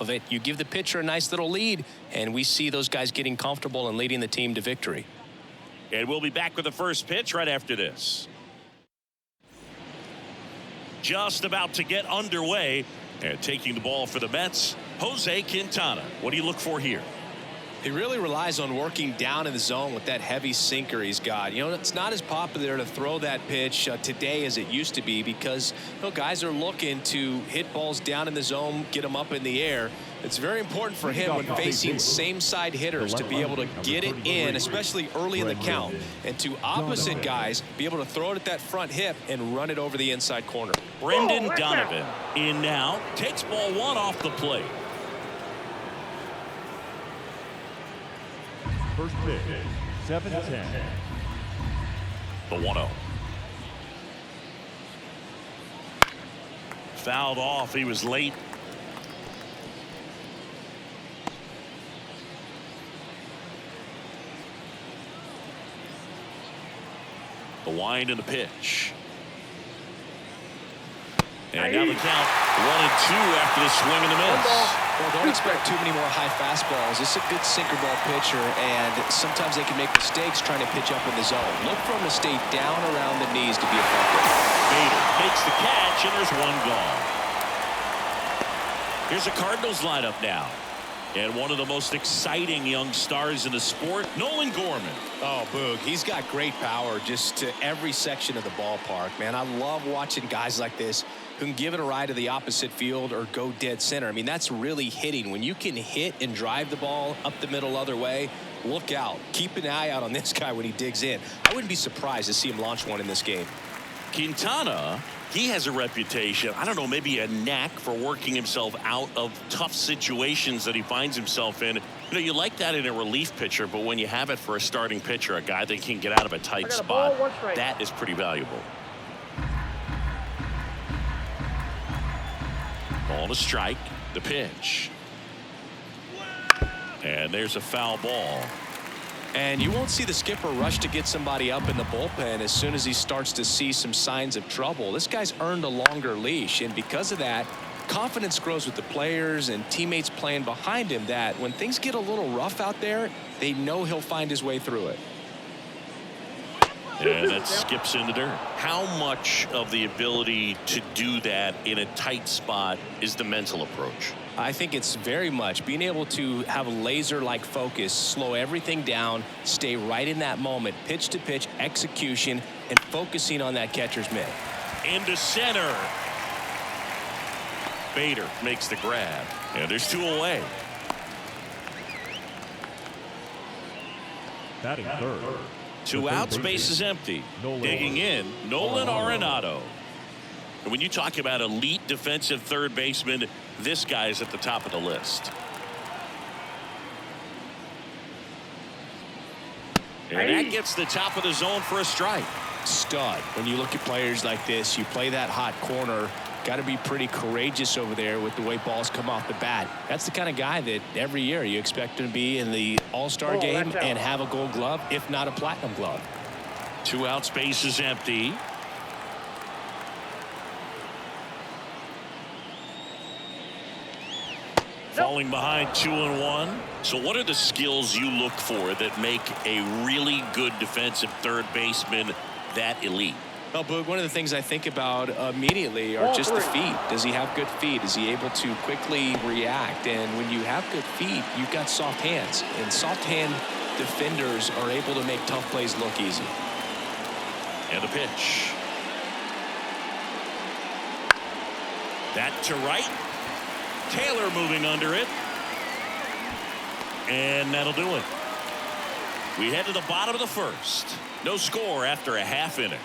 of it. You give the pitcher a nice little lead, and we see those guys getting comfortable and leading the team to victory. And we'll be back with the first pitch right after this. Just about to get underway, and taking the ball for the Mets, Jose Quintana. What do you look for here? He really relies on working down in the zone with that heavy sinker he's got. You know, it's not as popular to throw that pitch today as it used to be because, you know, guys are looking to hit balls down in the zone, get them up in the air. It's very important for him when facing same-side hitters to be able to get it in, especially early in the count, and to opposite guys be able to throw it at that front hip and run it over the inside corner. Brendan Donovan in now, takes ball one off the plate. First pitch, 7-10. The 1-0. Fouled off. He was late. The wind and the pitch. And now the count 1-2 after the swing and the miss. Well, don't expect too many more high fastballs. This is a good sinker ball pitcher, and sometimes they can make mistakes trying to pitch up in the zone. Look for him to stay down around the knees to be effective. Bader makes the catch, and there's one gone. Here's a Cardinals lineup now. And one of the most exciting young stars in the sport, Nolan Gorman. Oh, Boog, he's got great power just to every section of the ballpark, man. I love watching guys like this who can give it a ride to the opposite field or go dead center. I mean, that's really hitting. When you can hit and drive the ball up the middle other way, look out. Keep an eye out on this guy when he digs in. I wouldn't be surprised to see him launch one in this game. Quintana, he has a reputation, I don't know, maybe a knack for working himself out of tough situations that he finds himself in. You know, you like that in a relief pitcher, but when you have it for a starting pitcher, a guy that can get out of a tight spot, that is pretty valuable. Ball to strike, the pitch. And there's a foul ball. And you won't see the skipper rush to get somebody up in the bullpen as soon as he starts to see some signs of trouble. This guy's earned a longer leash, and because of that, confidence grows with the players and teammates playing behind him that when things get a little rough out there, they know he'll find his way through it. And that skips in the dirt. How much of the ability to do that in a tight spot is the mental approach? I think it's very much being able to have a laser-like focus, slow everything down, stay right in that moment, pitch to pitch, execution, and focusing on that catcher's mitt. Into center. Bader makes the grab. And there's two away. Batting third. Two outs, base is empty. Digging in, Nolan Arenado. And when you talk about elite defensive third baseman, this guy is at the top of the list. And that gets the top of the zone for a strike. Stud. When you look at players like this, you play that hot corner. Got to be pretty courageous over there with the way balls come off the bat. That's the kind of guy that every year you expect him to be in the All-Star game and have a Gold Glove, if not a Platinum Glove. Two outs, base is empty. Falling behind 2-1. So what are the skills you look for that make a really good defensive third baseman that elite? Well, Boog, one of the things I think about immediately are just the feet. Does he have good feet? Is he able to quickly react? And when you have good feet, you've got soft hands. And soft hand defenders are able to make tough plays look easy. And the pitch. That to right. Taylor moving under it. And that'll do it. We head to the bottom of the first. No score after a half inning.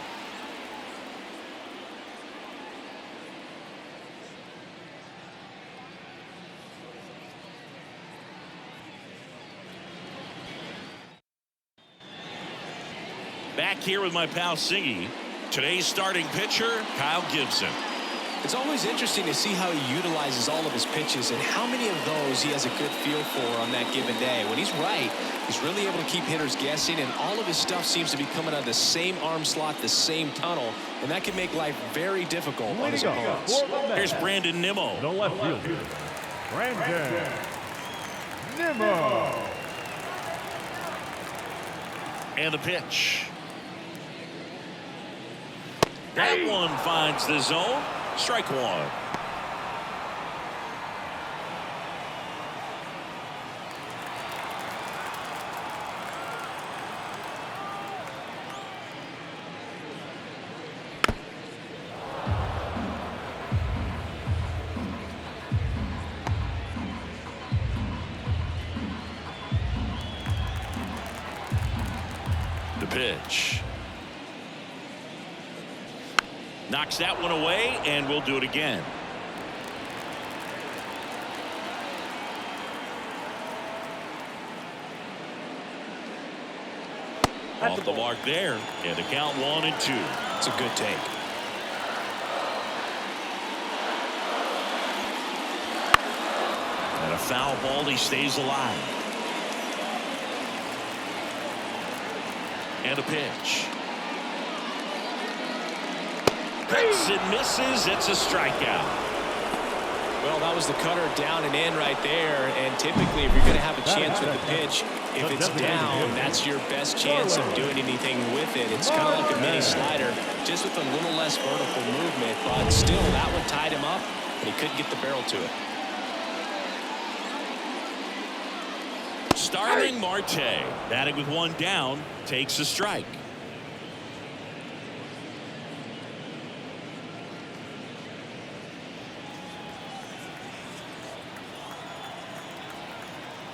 Back here with my pal Singy. Today's starting pitcher, Kyle Gibson. It's always interesting to see how he utilizes all of his pitches and how many of those he has a good feel for on that given day. When he's right, he's really able to keep hitters guessing, and all of his stuff seems to be coming out of the same arm slot, the same tunnel, and that can make life very difficult on his opponents. Here's Brandon Nimmo. The left fielder, Brandon Nimmo. And a pitch. That one finds the zone. Strike one. The pitch. Knocks that one away, and we'll do it again. Off the mark there, and the count 1-2. It's a good take. And a foul ball, he stays alive. And a pitch. Hits and misses. It's a strikeout. Well, that was the cutter down and in right there. And typically, if you're going to have a chance with the pitch, if it's down, that's your best chance of doing anything with it. It's kind of like a mini slider, just with a little less vertical movement. But still, that one tied him up, and he couldn't get the barrel to it. Starting Marte, batting with one down, takes a strike.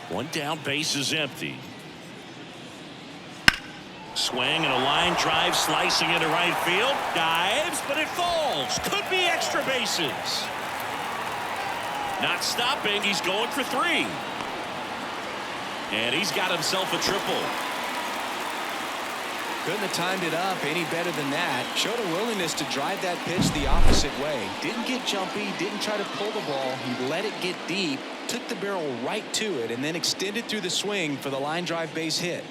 One down, base is empty. Swing and a line drive slicing into right field. Dives, but it falls. Could be extra bases. Not stopping. He's going for three. And he's got himself a triple. Couldn't have timed it up any better than that. Showed a willingness to drive that pitch the opposite way. Didn't get jumpy, didn't try to pull the ball. He let it get deep, took the barrel right to it, and then extended through the swing for the line drive base hit.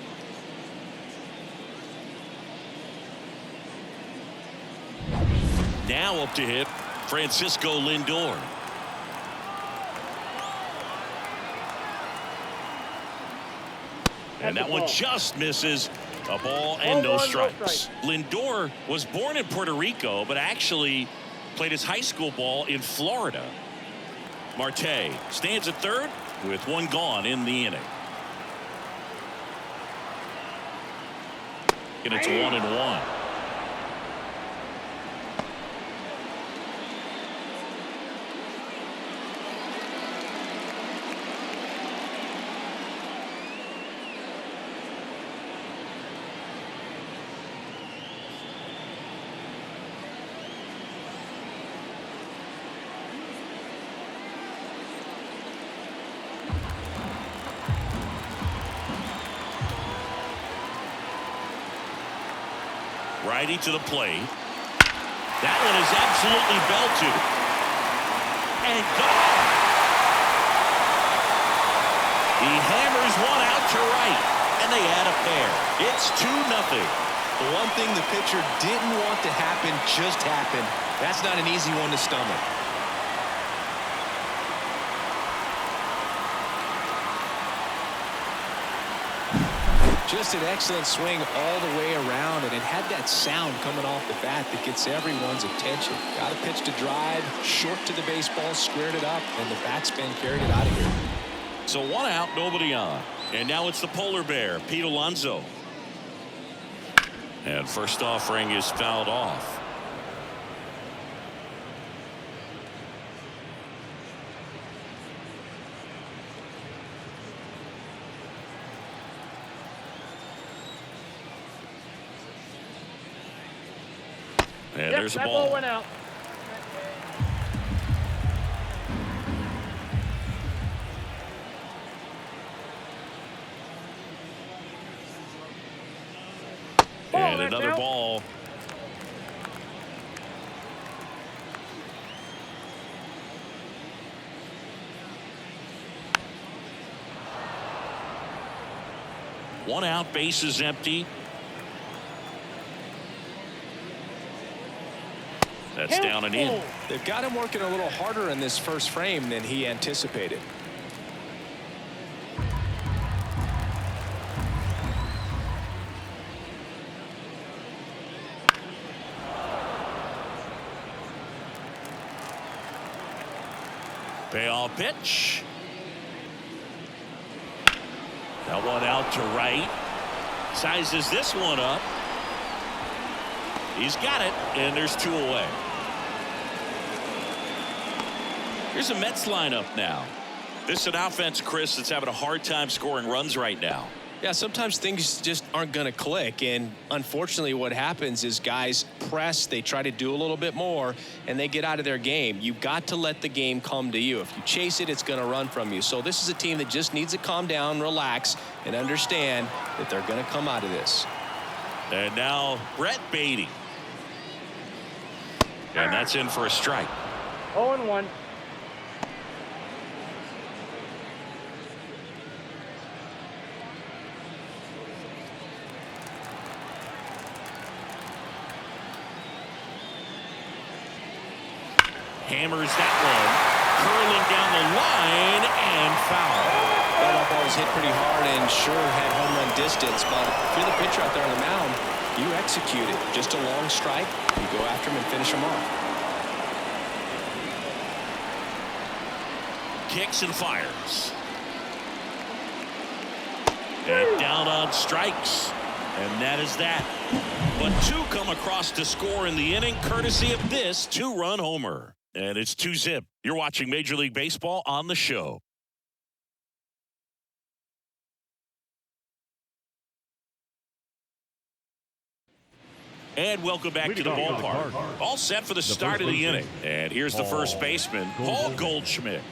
Now up to hit, Francisco Lindor. And that one just misses. A ball and no strikes. Lindor was born in Puerto Rico, but actually played his high school ball in Florida. Marte stands at third with one gone in the inning. And it's 1-1. Righty to the plate. That one is absolutely belted. And gone. He hammers one out to right. And they add a pair. It's 2-0. The one thing the pitcher didn't want to happen just happened. That's not an easy one to stomach. Just an excellent swing all the way around, and it had that sound coming off the bat that gets everyone's attention. Got a pitch to drive, short to the baseball, squared it up, and the batsman carried it out of here. So one out, nobody on. And now it's the polar bear, Pete Alonso. And first offering is fouled off. And there's a ball. That ball went out. And another ball. One out, base is empty. That's down and in. They've got him working a little harder in this first frame than he anticipated. Payoff pitch. That one out to right. Sizes this one up. He's got it, and there's 2 away. Here's a Mets lineup now. This is an offense, Chris, that's having a hard time scoring runs right now. Yeah, sometimes things just aren't going to click, and unfortunately what happens is guys press, they try to do a little bit more, and they get out of their game. You've got to let the game come to you. If you chase it, it's going to run from you. So this is a team that just needs to calm down, relax, and understand that they're going to come out of this. And now Brett Beatty. And that's in for a strike. 0-1. Hammers that one, curling down the line, and foul. That ball was hit pretty hard and sure had home run distance, but if you're the pitcher out there on the mound, you execute it. Just a long strike, you go after him and finish him off. Kicks and fires. And down on strikes. And that is that. But 2 come across to score in the inning, courtesy of this 2-run homer. And it's 2-zip. You're watching Major League Baseball on the show. And welcome back to the ballpark. All set for the start of the inning. And here's the first baseman, Paul Goldschmidt.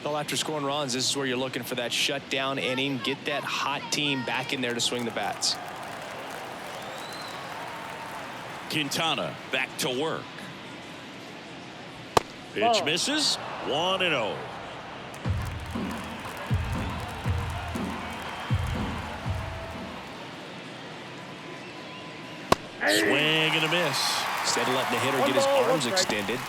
Well, after scoring runs, this is where you're looking for that shutdown inning. Get that hot team back in there to swing the bats. Quintana back to work. Pitch misses. 1-0. Swing and a miss. Instead of letting the hitter get his arms extended,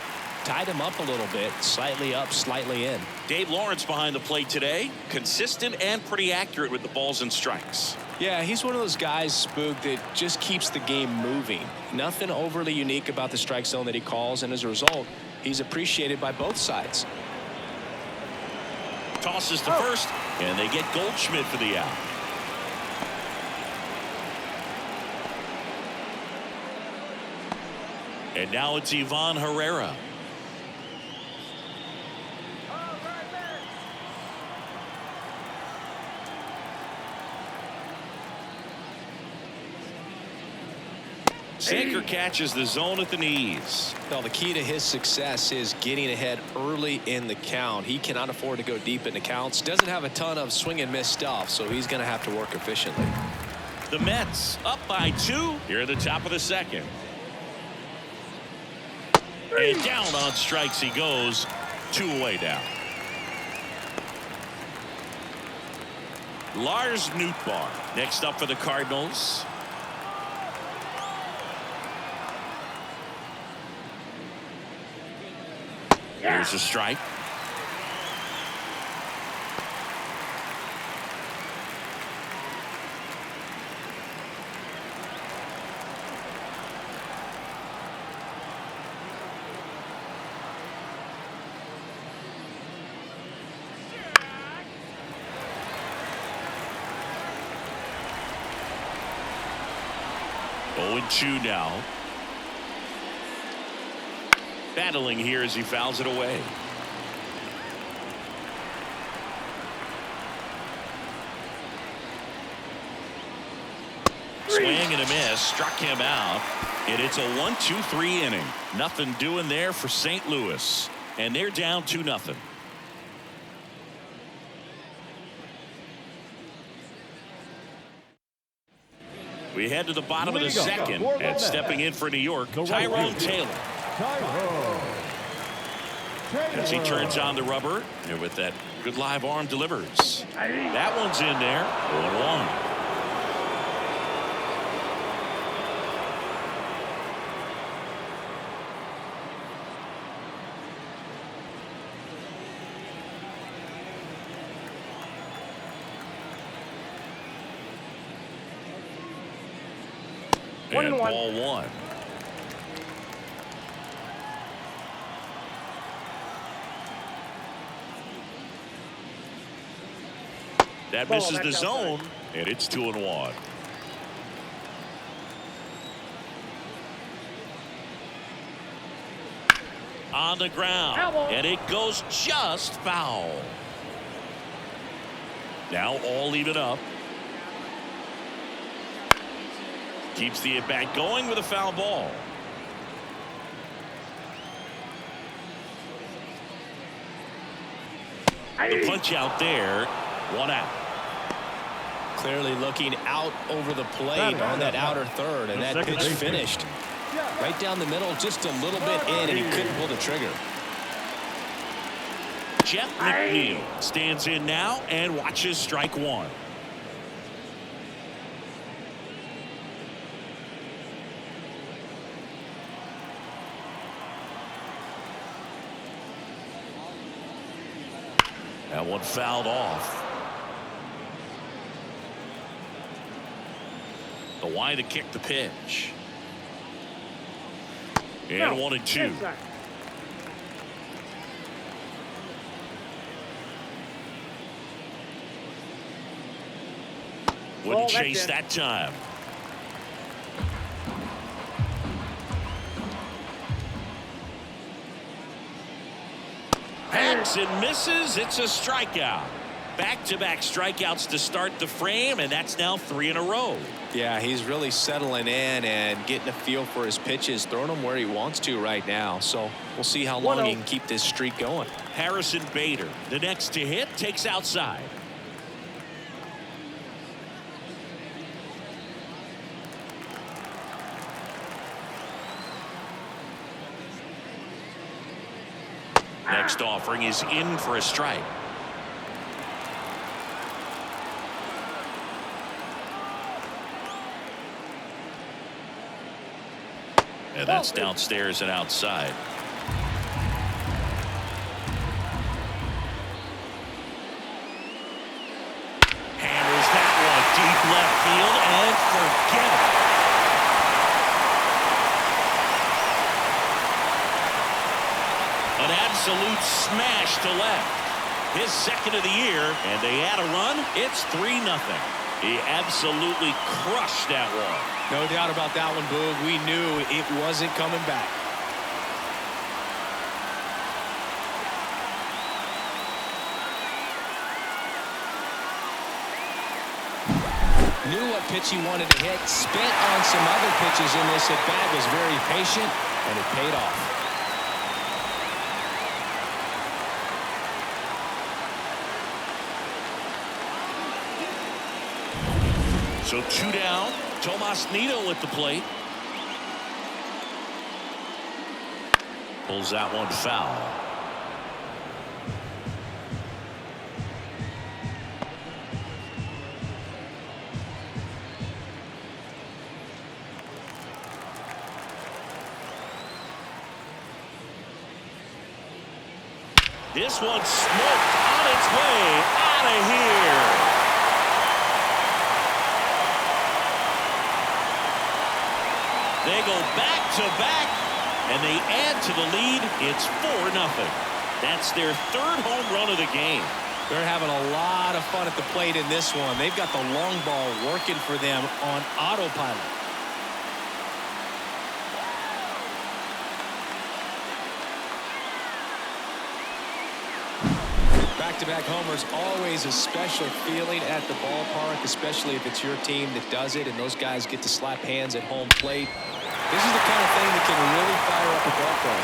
tied him up a little bit, slightly up, slightly in. Dave Lawrence behind the plate today. Consistent and pretty accurate with the balls and strikes. Yeah, he's one of those guys, Spook, that just keeps the game moving. Nothing overly unique about the strike zone that he calls, and as a result, he's appreciated by both sides. Tosses to first, and they get Goldschmidt for the out. And now it's Ivan Herrera. Sanker catches the zone at the knees. Well, the key to his success is getting ahead early in the count. He cannot afford to go deep in the counts. Doesn't have a ton of swing and miss stuff, so he's going to have to work efficiently. The Mets up by 2 here at the top of the second. And down on strikes he goes. 2 away now. Lars Nootbaar next up for the Cardinals. Here's a strike. Oh, and 2 now. Battling here as he fouls it away. Swing and a miss, struck him out, and it's a 1-2-3 inning. Nothing doing there for St. Louis, and they're down 2-0. We head to the bottom of the second, and stepping in for New York, Tyrone Taylor. As he turns on the rubber, and with that good live arm delivers. That one's in there. 1-1. And ball one. That misses the zone, and it's 2-1. On the ground, and it goes just foul. Now all even up. Keeps the at-bat going with a foul ball. The punch out there, 1 out. Clearly looking out over the plate on that outer third, and that pitch finished right down the middle, just a little bit in, and he couldn't pull the trigger. Jeff McNeil stands in now and watches strike one. That one fouled off. The Y to kick the pitch. And 1-2. Wouldn't chase that time. Hacks and misses. It's a strikeout. Back-to-back strikeouts to start the frame, and that's now 3 in a row. Yeah, he's really settling in and getting a feel for his pitches, throwing them where he wants to right now. So we'll see how long he can keep this streak going. Harrison Bader, the next to hit, takes outside. Next offering is in for a strike. And that's downstairs and outside. Hammers that one deep left field and forget it. An absolute smash to left. His second of the year, and they add a run. It's 3-0. He absolutely crushed that one. No doubt about that one, Boog. We knew it wasn't coming back. Knew what pitch he wanted to hit. Spent on some other pitches in this at bat. Was very patient, and it paid off. So 2 down. Tomas Nido at the plate. Pulls that one foul. This one smoked on its way out of here. They go back-to-back, and they add to the lead. It's 4-0. That's their 3rd home run of the game. They're having a lot of fun at the plate in this one. They've got the long ball working for them on autopilot. Back-to-back homers, always a special feeling at the ballpark, especially if it's your team that does it and those guys get to slap hands at home plate. This is the kind of thing that can really fire up a ballpark.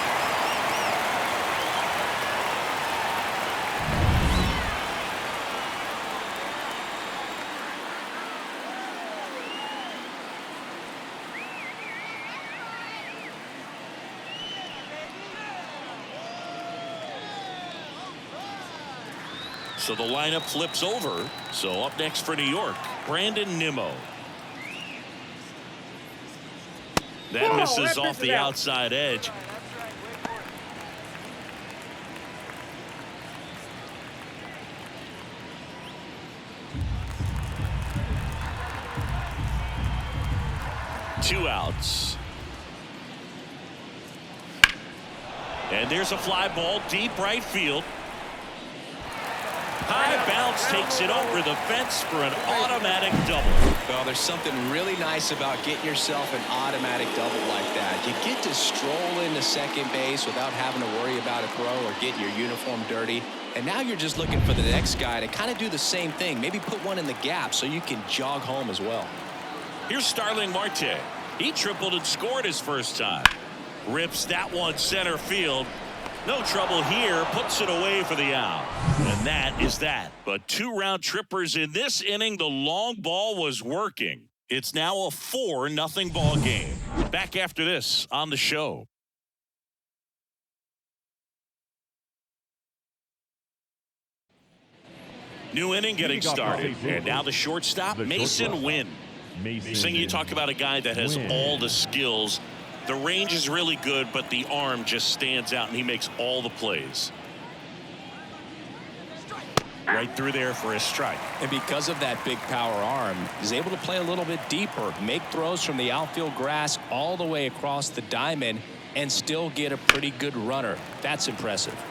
So the lineup flips over. So up next for New York, Brandon Nimmo. That misses off the outside edge. 2 outs. And there's a fly ball deep right field. High bounce takes it over the fence for an automatic double. Well, there's something really nice about getting yourself an automatic double like that. You get to stroll into second base without having to worry about a throw or getting your uniform dirty. And now you're just looking for the next guy to kind of do the same thing. Maybe put one in the gap so you can jog home as well. Here's Starling Marte. He tripled and scored his first time. Rips that one center field. No trouble here. Puts it away for the out. And that is that. But 2 round trippers in this inning. The long ball was working. It's now a 4-0 ball game. Back after this on the show. New inning getting started. And now the shortstop, Mason Wynn. Seeing you talk about a guy that has all the skills. The range is really good, but the arm just stands out, and he makes all the plays. Right through there for a strike. And because of that big power arm, he's able to play a little bit deeper, make throws from the outfield grass all the way across the diamond, and still get a pretty good runner. That's impressive.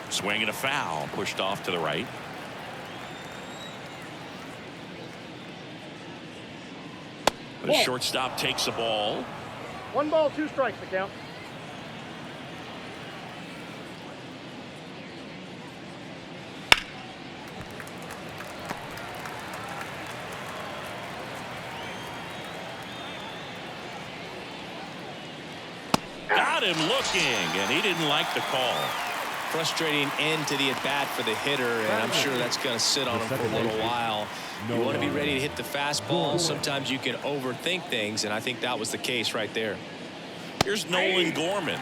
Swing and a foul, pushed off to the right. The shortstop takes the ball. 1 ball, 2 strikes to count. Got him looking, and he didn't like the call. Frustrating end to the at-bat for the hitter, and I'm sure that's going to sit on him for a little while. You want to be ready to hit the fastball. Sometimes you can overthink things, and I think that was the case right there. Here's Nolan Gorman.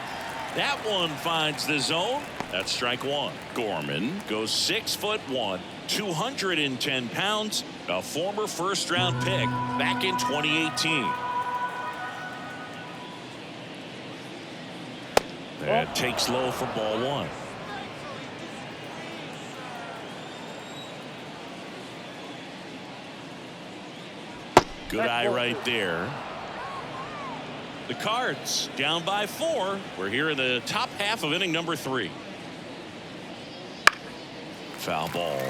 That one finds the zone. That's strike 1. Gorman goes 6'1", 210 pounds, a former first-round pick back in 2018. That takes low for ball 1. Good eye right there. The Cards down by 4. We're here in the top half of inning number 3. Foul ball.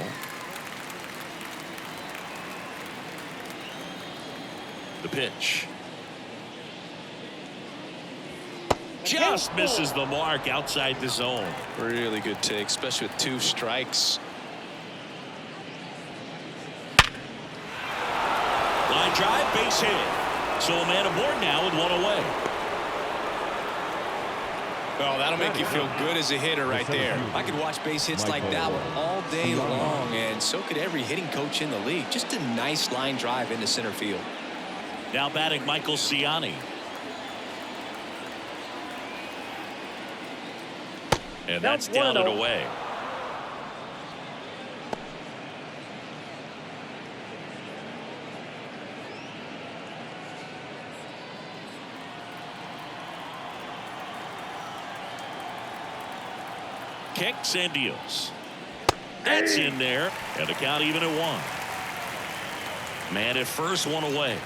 The pitch. Just misses the mark outside the zone. Really good take, especially with 2 strikes. Line drive, base hit. So a man aboard now with 1 away. Well, that'll make you feel good as a hitter right there. I could watch base hits like that one all day long, and so could every hitting coach in the league. Just a nice line drive into center field. Now batting Michael Ciani. And that's down and away. Kicks and deals. That's in there. And the count even at 1. Man at first, 1 away.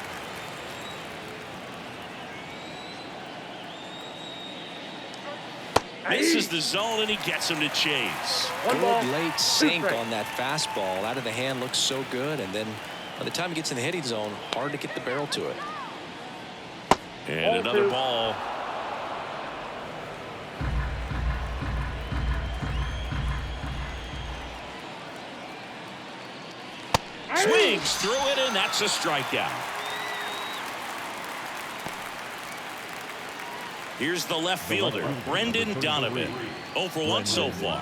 This is the zone, and he gets him to chase. Good late sink on that fastball. Out of the hand looks so good, and then by the time he gets in the hitting zone, hard to get the barrel to it. And another ball. Swings through it, and that's a strikeout. Here's the left fielder, Brendan Donovan. 0 for 1 so far.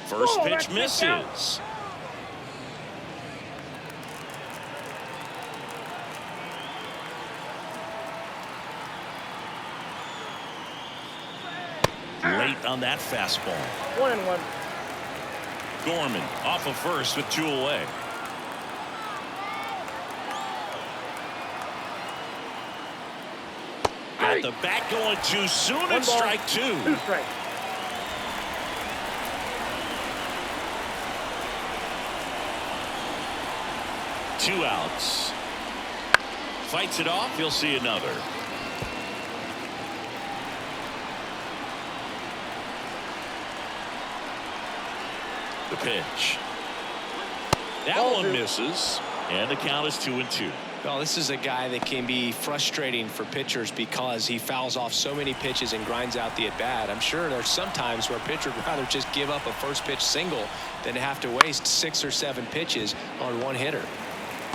First pitch misses. Late on that fastball. 1-1. Gorman off of first with 2 away. Got the bat going too soon, and strike 2. 2 strikes. 2 outs. Fights it off. He'll see another. The pitch. That one misses. And the count is 2-2. Well, this is a guy that can be frustrating for pitchers because he fouls off so many pitches and grinds out the at-bat. I'm sure there's some times where a pitcher would rather just give up a first pitch single than to have to waste 6 or 7 pitches on one hitter.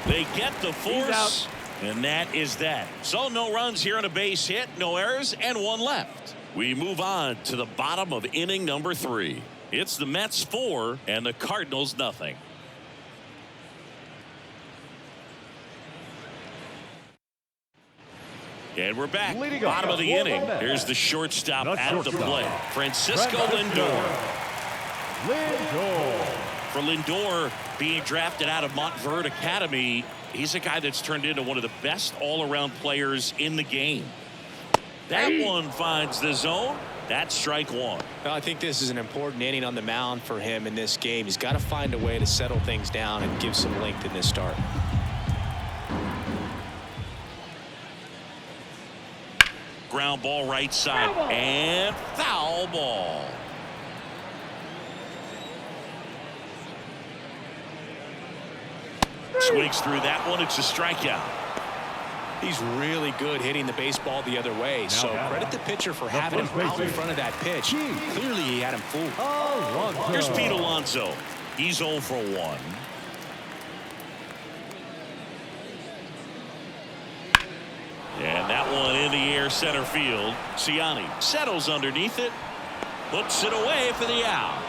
They get the force, and that is that. So no runs here on a base hit, no errors, and 1 left. We move on to the bottom of inning number 3. It's the Mets 4 and the Cardinals nothing. And we're back. Bottom of the inning. Here's the shortstop at the plate. Francisco Lindor. For Lindor, being drafted out of Montverde Academy, he's a guy that's turned into one of the best all-around players in the game. That one finds the zone. That's strike 1. Well, I think this is an important inning on the mound for him in this game. He's got to find a way to settle things down and give some length in this start. Ground ball right side and foul ball. Swings through that one. It's a strikeout. He's really good hitting the baseball the other way. So credit the pitcher for having him out in front of that pitch. Clearly he had him fooled. Here's Pete Alonso. He's 0 for 1. And that one in the air center field. Cincinnati settles underneath it. Puts it away for the out.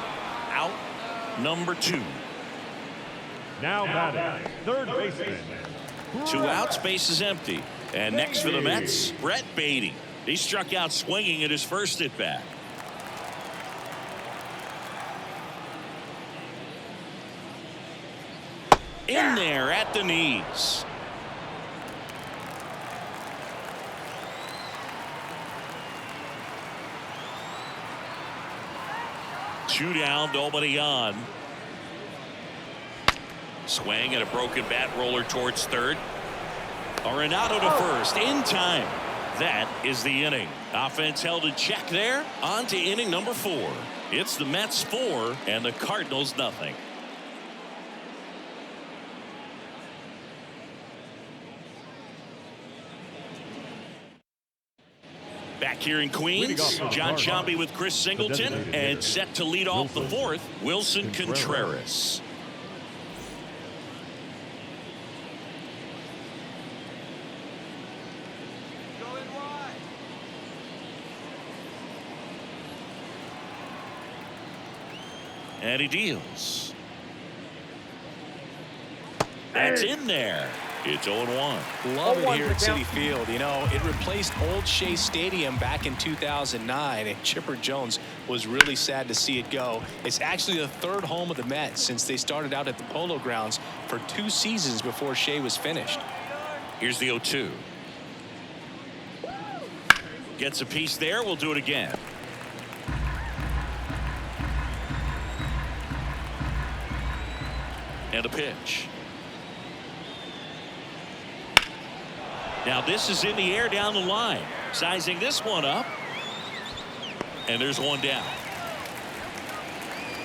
Out number 2. Now batting, third baseman. 2 outs, base is empty. And next for the Mets, Brett Beatty. He struck out swinging at his first at bat. In there at the knees. Two down, nobody on. Swing and a broken bat roller towards third. Arenado to first in time. That is the inning. Offense held in check there. On to inning number 4. It's the Mets 4 and the Cardinals nothing. Back here in Queens, John Sciambi with Chris Singleton, and set to lead off the 4th, Wilson Contreras. And he deals. That's in there. It's 0-1. Love it here at Citi Field. You know, it replaced Old Shea Stadium back in 2009, and Chipper Jones was really sad to see it go. It's actually the 3rd home of the Mets since they started out at the Polo Grounds for 2 seasons before Shea was finished. Here's the 0-2. Gets a piece there. We'll do it again. And a pitch. Now this is in the air down the line. Sizing this one up. And there's one down.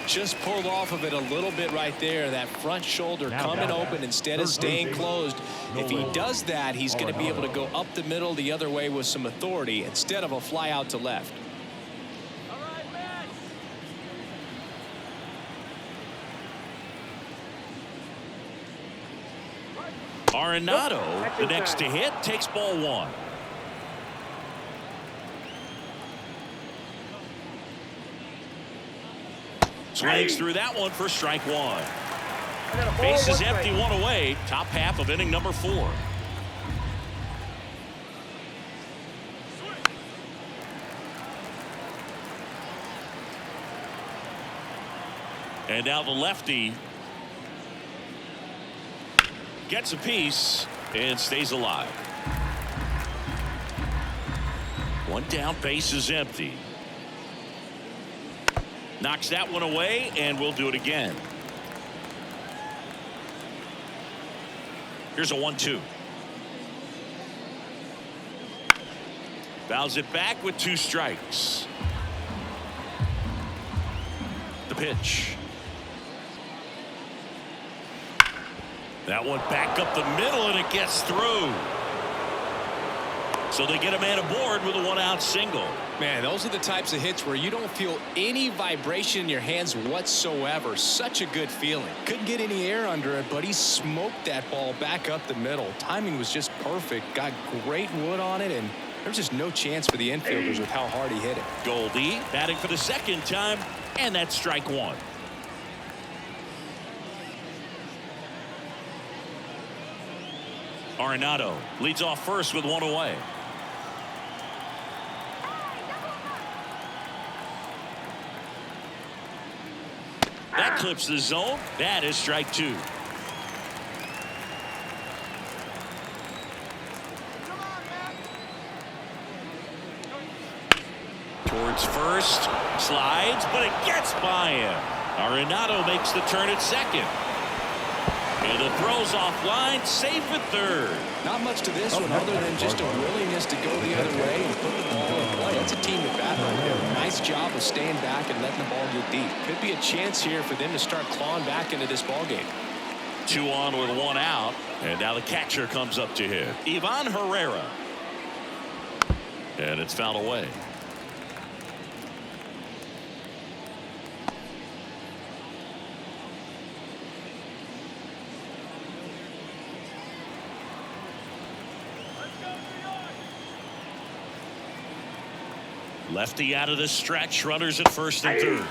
Just pulled off of it a little bit right there. That front shoulder coming open instead of staying closed. If he does that, he's going to be able to go up the middle the other way with some authority instead of a fly out to left. Arenado, the next to hit, takes ball 1. Swings through that one for strike 1. Base is empty, 1 away. Top half of inning number 4. And now the lefty gets a piece and stays alive. 1 down, base is empty. Knocks that one away, and we'll do it again. Here's a 1-2. Fouls it back with 2 strikes. The pitch. That one back up the middle, and it gets through. So they get a man aboard with a 1-out single. Man, those are the types of hits where you don't feel any vibration in your hands whatsoever. Such a good feeling. Couldn't get any air under it, but he smoked that ball back up the middle. Timing was just perfect. Got great wood on it, and there's just no chance for the infielders with how hard he hit it. Goldie batting for the 2nd time, and that's strike 1. Arenado leads off first with 1 away. That clips the zone. That is strike 2. Towards first, slides, but it gets by him. Arenado makes the turn at 2nd. And the throw's offline, safe at 3rd. Not much to this one other than just a willingness to go the other way and put the ball in play. That's a team at bat right there. Nice job of staying back and letting the ball get deep. Could be a chance here for them to start clawing back into this ball game. 2 on with 1 out, and now the catcher comes up to hit. Ivan Herrera. And it's fouled away. Lefty out of the stretch, runners at 1st and 3rd.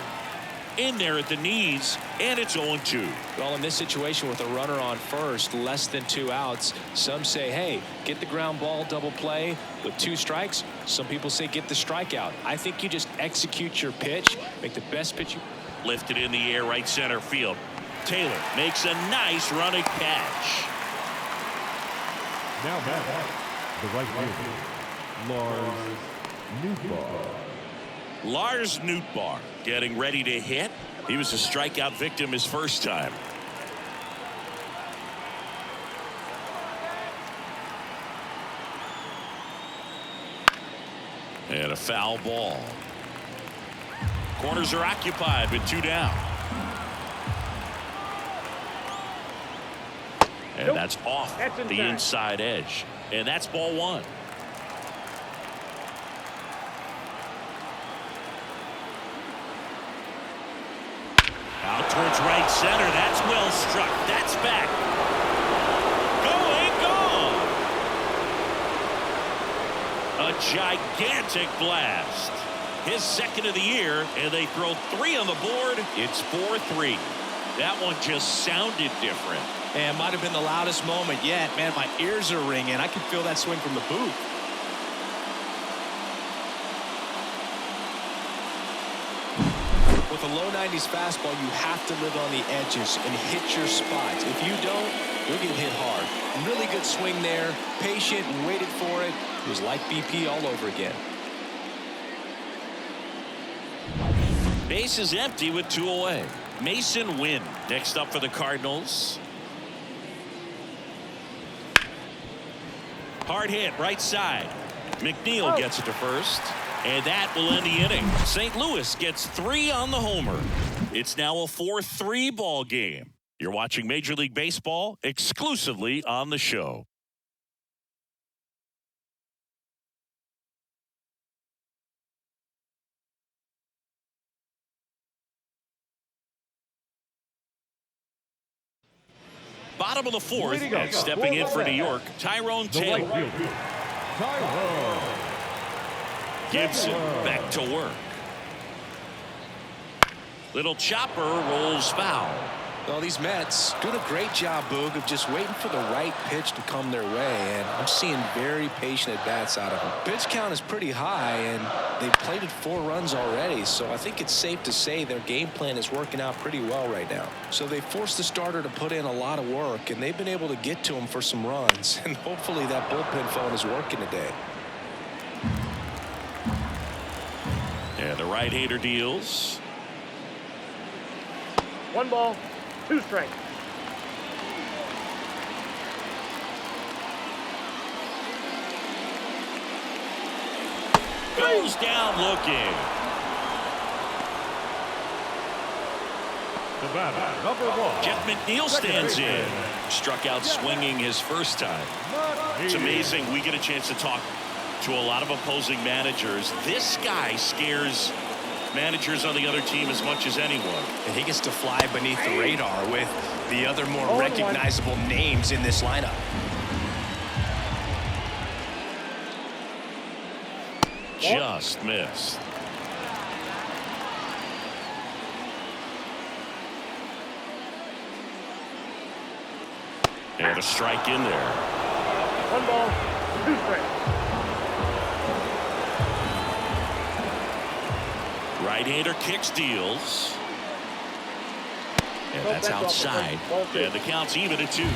In there at the knees, and it's 0-2. Well, in this situation with a runner on first, less than 2 outs, some say, hey, get the ground ball, double play with 2 strikes. Some people say get the strikeout. I think you just execute your pitch, make the best pitch you. Lifted in the air, right center field. Taylor makes a nice running catch. Now back, the right fielder, Lars Nootbaar. Lars Nootbaar getting ready to hit. He was a strikeout victim his first time. And a foul ball. Corners are occupied with 2 down. And that's off the inside edge. And that's ball 1. Out towards right center. That's well struck. That's back. Going, gone. A gigantic blast. His 2nd of the year, and they throw 3 on the board. It's 4-3. That one just sounded different. And might have been the loudest moment yet. Man, my ears are ringing. I can feel that swing from the booth. With a low 90s fastball, you have to live on the edges and hit your spots. If you don't, you'll get hit hard. Really good swing there. Patient and waited for it. It was like BP all over again. Base is empty with 2 away. Mason Wynn next up for the Cardinals. Hard hit right side. McNeil gets it to first. And that will end the inning. St. Louis gets 3 on the homer. It's now a 4-3 ball game. You're watching Major League Baseball exclusively on the show. Bottom of the 4th, and stepping in for New York, Tyrone Taylor. Right fielder, Tyrone Gibson back to work. Little chopper rolls foul. Well, these Mets doing a great job, Boog, of just waiting for the right pitch to come their way, and I'm seeing very patient at-bats out of them. Pitch count is pretty high, and they've plated 4 runs already, so I think it's safe to say their game plan is working out pretty well right now. So they forced the starter to put in a lot of work, and they've been able to get to him for some runs, and hopefully that bullpen phone is working today. And the right-hander deals. 1 ball, 2 strikes. goes down looking. The batter, number 1. Jeff McNeil stands in. Struck out swinging his first time. It's amazing. We get a chance to talk to a lot of opposing managers. This guy scares managers on the other team as much as anyone. And he gets to fly beneath the radar with the other more recognizable names in this lineup. Just missed. And a strike in there. 1 ball, 2 strikes. Right-hander kicks, deals. And that's outside. And the count's even at 2.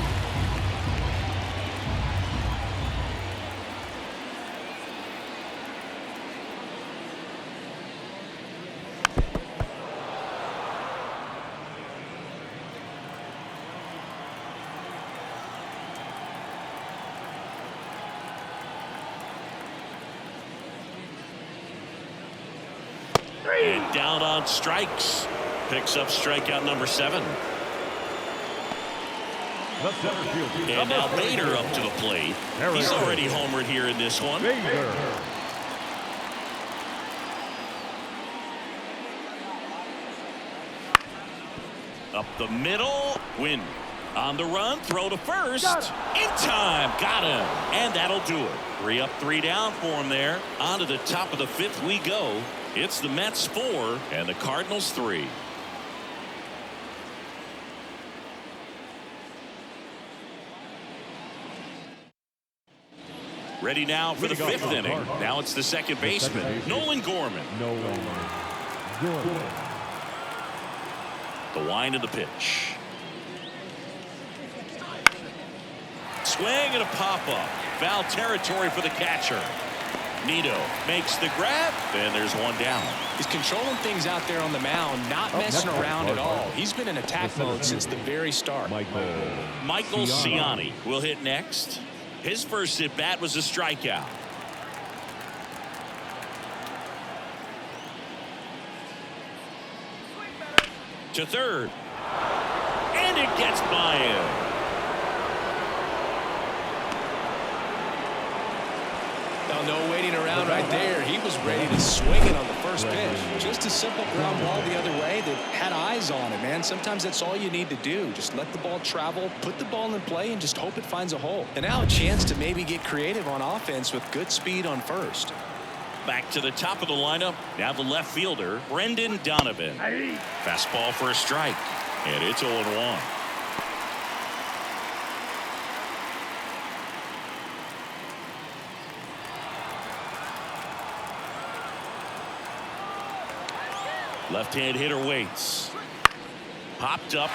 And down on strikes. Picks up strikeout number 7. And now Bader up to the plate. He's already homered here in this one. Up the middle. Win. On the run. Throw to first. In time. Got him. And that'll do it. 3 up, 3 down for him there. On to the top of the 5th we go. It's the Mets 4 and the Cardinals 3. Ready now for the 5th inning. Now it's the second baseman, Nolan Gorman. The wind of the pitch. Swing and a pop-up. Foul territory for the catcher. Nito makes the grab, and there's 1 down. He's controlling things out there on the mound, not messing around at all. He's been in attack mode since the very start. Michael Ciani will hit next. His first at bat was a strikeout. To third. And it gets by him. No waiting around right there. He was ready to swing it on the first pitch. Just a simple ground ball the other way that had eyes on it, man. Sometimes that's all you need to do. Just let the ball travel, put the ball in play, and just hope it finds a hole. And now a chance to maybe get creative on offense with good speed on first. Back to the top of the lineup. Now the left fielder, Brendan Donovan. Fastball for a strike. And it's 0-1. Left-hand hitter waits. Popped up.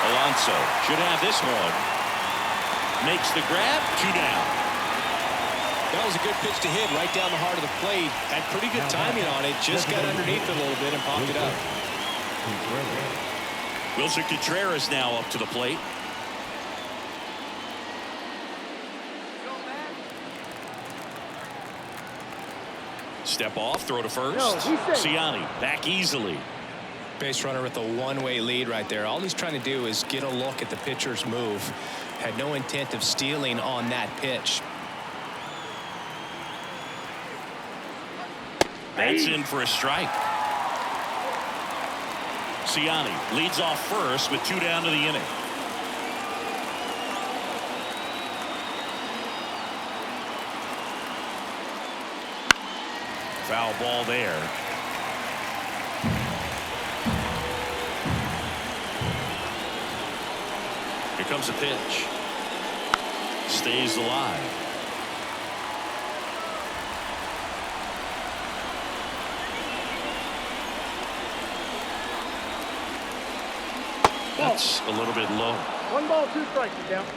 Alonso should have this one. Makes the grab. 2 down. That was a good pitch to hit right down the heart of the plate. Had pretty good timing on it. Just got underneath it a little bit and popped it up. Wilson Contreras now up to the plate. Step off, throw to first. Ciani back easily. Base runner with a one-way lead right there. All he's trying to do is get a look at the pitcher's move. Had no intent of stealing on that pitch. That's in for a strike. Ciani leads off first with 2 down to the inning. Foul ball there. Here comes the pitch. Stays alive. That's a little bit low. 1 ball, 2 strikes to count.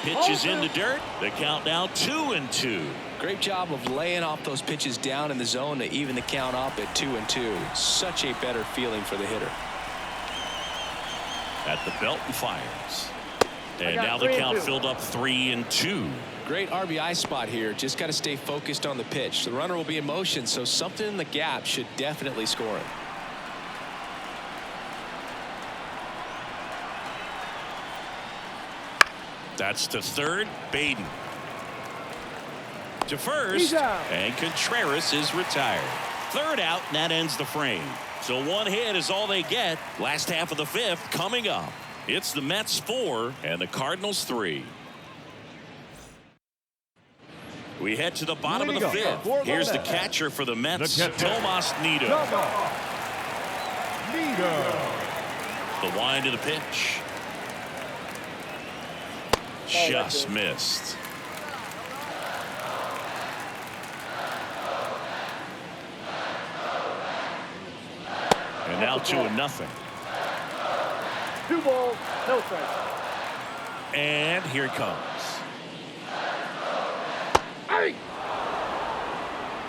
Pitch is in the dirt. The count now 2-2. Great job of laying off those pitches down in the zone to even the count up at 2-2. Such a better feeling for the hitter. at the belt and fires. And now the 3-2. count filled up 3-2. Great RBI spot here. Just got to stay focused on the pitch. The runner will be in motion, so something in the gap should definitely score it. That's to third. Baden to first, and Contreras is retired. Third out, and that ends the frame. So one hit is all they get. Last half of the fifth coming up. It's the Mets 4 and the Cardinals 3. We head to the bottom of the fifth. Here's the catcher for the Mets, Tomas Nido. The wind to the pitch. Just missed. And now 2-0. 2 balls, no strikes. And here it comes. Hey!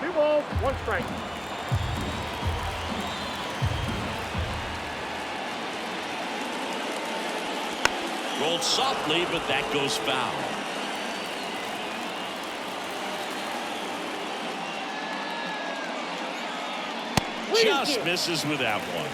2 balls, 1 strike. Rolled softly, but that goes foul. Just misses with that one.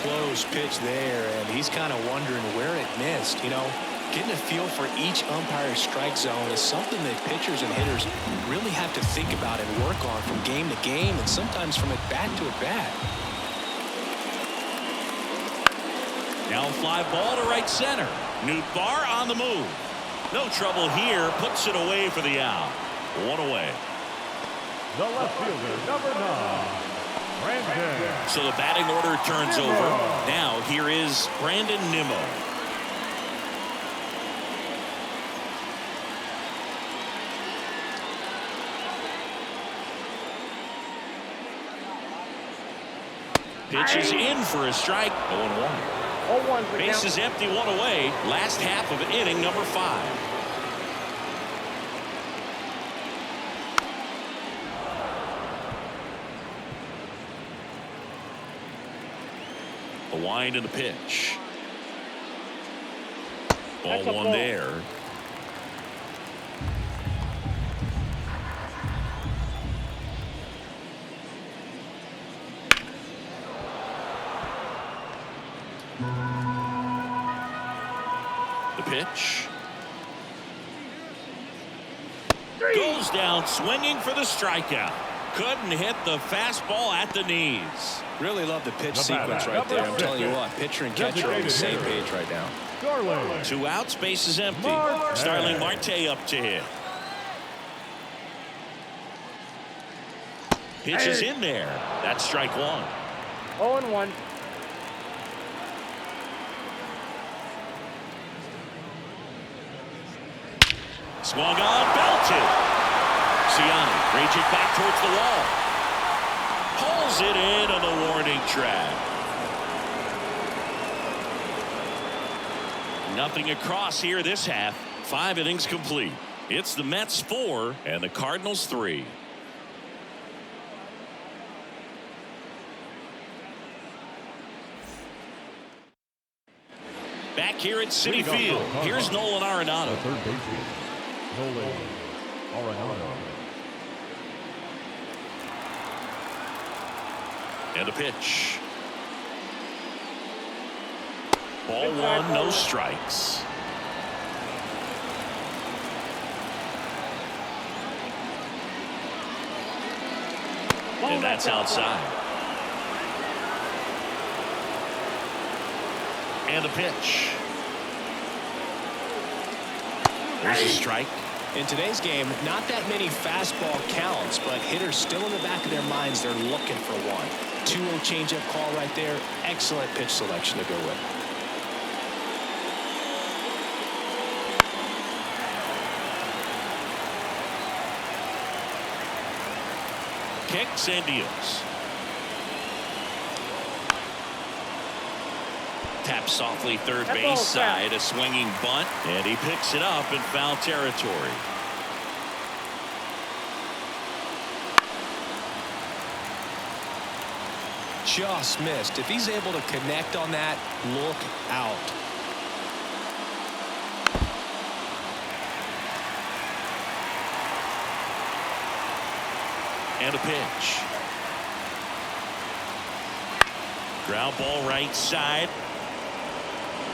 Close pitch there, and he's kind of wondering where it missed. You know, getting a feel for each umpire's strike zone is something that pitchers and hitters really have to think about and work on from game to game, and sometimes from at bat to at bat. Now a fly ball to right center. Nootbaar on the move. No trouble here. Puts it away for the out. 1 away. The left fielder, number 9. Brandon. So the batting order turns over. Now here is Brandon Nimmo. Pitch is in for a strike. 0-1. 0-1. Base is empty, 1 away. Last half of inning number 5. A wind in the pitch. Ball 1 there. The pitch. Goes down swinging for the strikeout. Couldn't hit the fastball at the knees. Really love the pitch sequence right there. I'm telling you what, pitcher and catcher are on the same page right now. 2 outs, base is empty. Starling Marte up to hit. Pitch is in there. That's strike 1. 0-1. Swung on, belted. Cincinnati rage it back towards the wall. Pulls it in on the warning track. Nothing across here this half. 5 innings complete. It's the Mets 4 and the Cardinals 3. Back here at Citi Field, here's Nolan Arenado. Third baseman, Nolan Arenado. And a pitch. Ball 1, no strikes. And that's outside. And a pitch. There's a strike. In today's game, not that many fastball counts, but hitters still in the back of their minds, they're looking for one. 2-0 changeup call right there. Excellent pitch selection to go with. Kicks and deals. Taps softly third base side, a swinging bunt, and he picks it up in foul territory. Just missed. If he's able to connect on that, look out. And a pitch. Ground ball right side.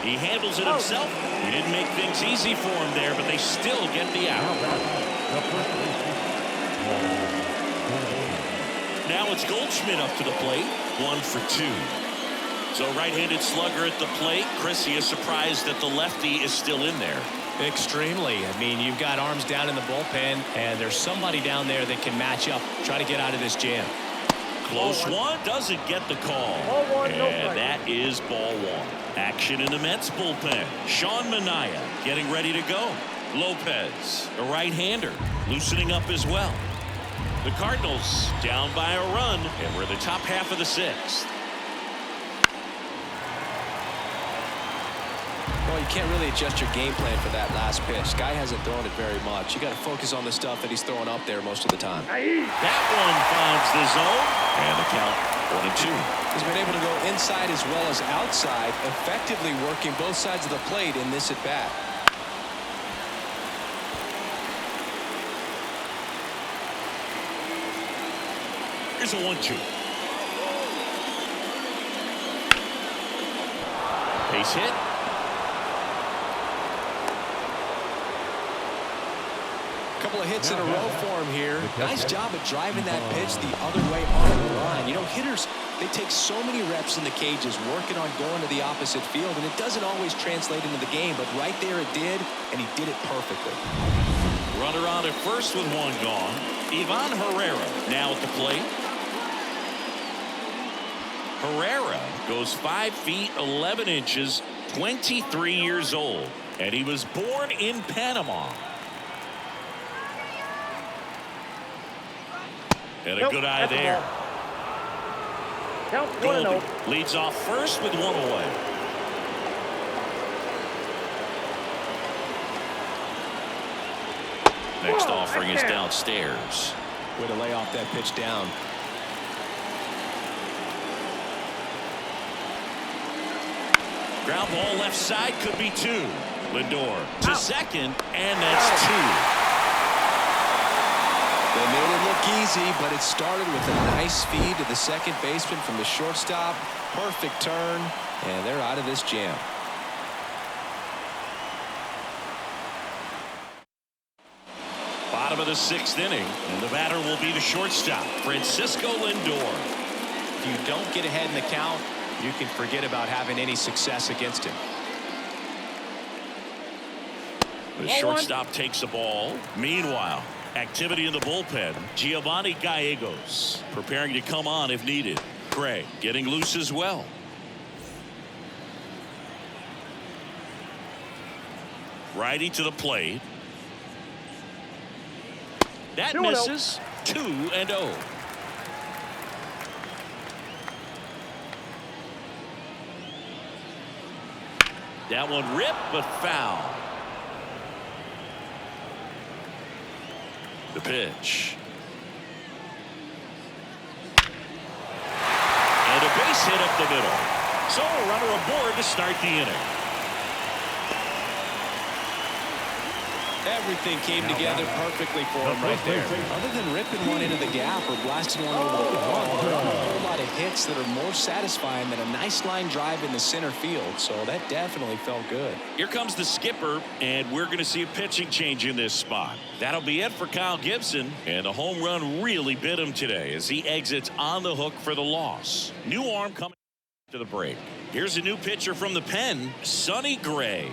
He handles it himself. He didn't make things easy for him there, but they still get the out. Now it's Goldschmidt up to the plate. 1 for 2. So right-handed slugger at the plate. Chris, he is surprised that the lefty is still in there. Extremely. I mean, you've got arms down in the bullpen, and there's somebody down there that can match up, try to get out of this jam. Close one, doesn't get the call. And that is ball 1. Action in the Mets bullpen. Sean Manaea getting ready to go. Lopez, a right-hander, loosening up as well. The Cardinals down by a run, and we're in the top half of the 6th. Well, you can't really adjust your game plan for that last pitch. Guy hasn't thrown it very much. You got to focus on the stuff that he's throwing up there most of the time. That one finds the zone, and the count 1-2. He's been able to go inside as well as outside, effectively working both sides of the plate in this at bat. Here's a 1-2. Base hit. Couple of hits in a row for him here. Nice job at driving that pitch the other way on the line. You know, hitters, they take so many reps in the cages working on going to the opposite field, and it doesn't always translate into the game, but right there it did, and he did it perfectly. Runner on at first with 1 gone. Ivan Herrera now at the plate. Herrera goes 5 feet 11 inches, 23 years old, and he was born in Panama. And a good eye there. Count 1-0. Leads off first with 1 away. Next offering is downstairs. Way to lay off that pitch down. Ground ball left side, could be 2. Lindor to second, and that's 2. They made it look easy, but it started with a nice feed to the second baseman from the shortstop. Perfect turn, and they're out of this jam. Bottom of the 6th inning, and the batter will be the shortstop, Francisco Lindor. If you don't get ahead in the count, you can forget about having any success against him. The shortstop takes the ball. Meanwhile, activity in the bullpen. Giovanni Gallegos preparing to come on if needed. Gray getting loose as well. Righty to the plate. That misses. 2-0. That one ripped but foul. The pitch. And a base hit up the middle. So a runner aboard to start the inning. Everything came together perfectly for him right there. Other than ripping one into the gap or blasting one over the wall, there are a whole lot of hits that are more satisfying than a nice line drive in the center field. So that definitely felt good. Here comes the skipper, and we're going to see a pitching change in this spot. That'll be it for Kyle Gibson, and the home run really bit him today as he exits on the hook for the loss. New arm coming to the break. Here's a new pitcher from the pen, Sonny Gray.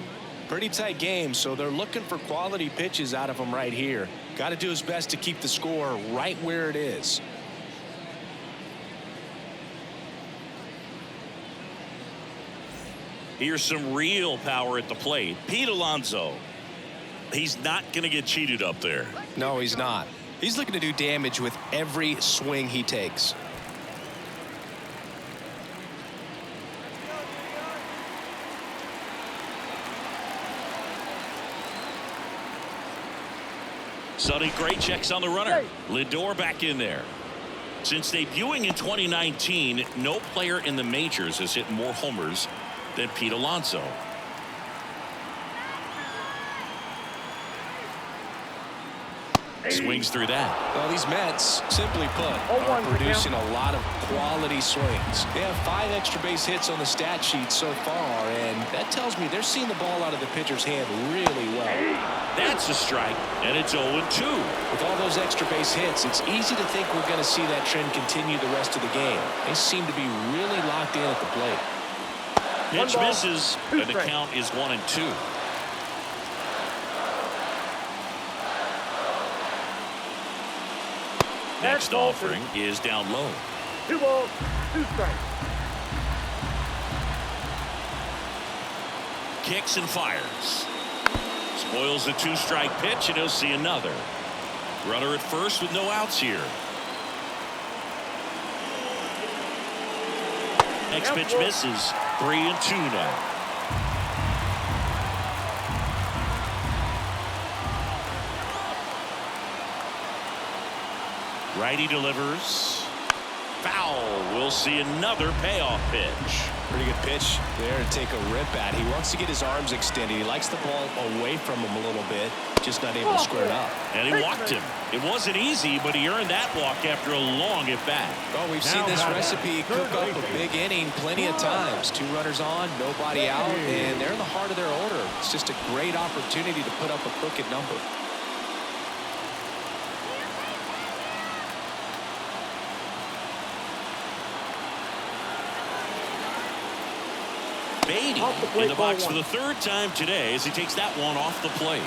Pretty tight game, so they're looking for quality pitches out of him right here. Got to do his best to keep the score right where it is. Here's some real power at the plate. Pete Alonso. He's not going to get cheated up there. No, he's not. He's looking to do damage with every swing he takes. Sonny Gray checks on the runner. Lindor back in there. Since debuting in 2019, no player in the majors has hit more homers than Pete Alonso. Swings through that. Well, these Mets, simply put, are producing a lot of quality swings. They have 5 extra base hits on the stat sheet so far, and that tells me they're seeing the ball out of the pitcher's hand really well. That's a strike, and it's 0-2. With all those extra base hits, it's easy to think we're going to see that trend continue the rest of the game. They seem to be really locked in at the plate. Pitch misses, and the count is 1-2. Next offering is down low. 2 balls, 2 strikes. Kicks and fires. Spoils the 2-strike pitch, and he'll see another. Runner at first with no outs here. Next pitch misses. 3-2 now. Righty delivers. Foul. We'll see another payoff pitch. Pretty good pitch there to take a rip at. He wants to get his arms extended. He likes the ball away from him a little bit, just not able to square it up. And he walked him. It wasn't easy, but he earned that walk after a long at bat. Well, we've seen this recipe cook up a big inning plenty of times. 2 runners on, nobody out, and they're in the heart of their order. It's just a great opportunity to put up a crooked number. Beatty in the box for the 3rd time today as he takes that one off the plate.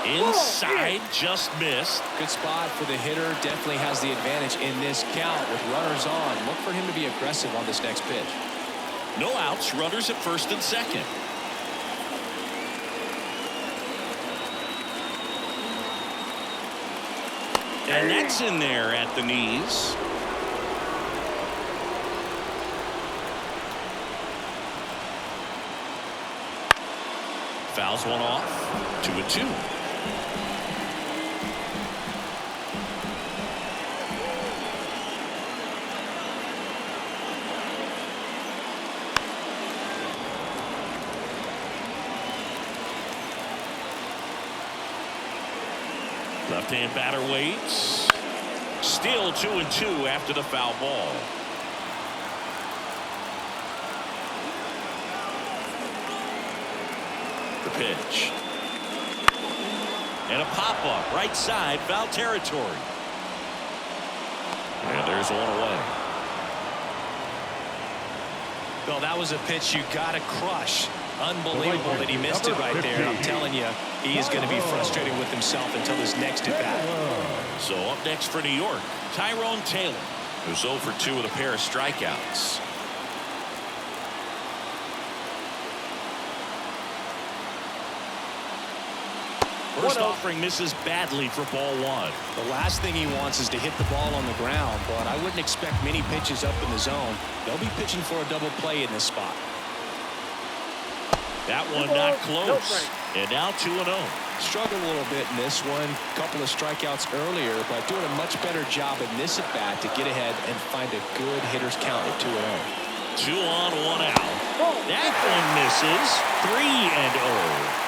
Inside, just missed. Good spot for the hitter. Definitely has the advantage in this count with runners on. Look for him to be aggressive on this next pitch. No outs, runners at first and second. And that's in there at the knees. Fouls one off. 2-2. Left-hand batter waits. Still 2-2 after the foul ball. The pitch. And a pop-up right side, foul territory. And there's one away. Well, that was a pitch you got to crush. Unbelievable that he missed it right there. I'm telling you, he is going to be frustrated with himself until his next at bat. So up next for New York, Tyrone Taylor, who's 0 for 2 with a pair of strikeouts. First offering misses badly for ball 1. The last thing he wants is to hit the ball on the ground, but I wouldn't expect many pitches up in the zone. They'll be pitching for a double play in this spot. That one not close. And now 2-0. Struggled a little bit in this one. Couple of strikeouts earlier, but doing a much better job in this at bat to get ahead and find a good hitter's count at 2-0. 2 on, 1 out. That one misses. 3-0.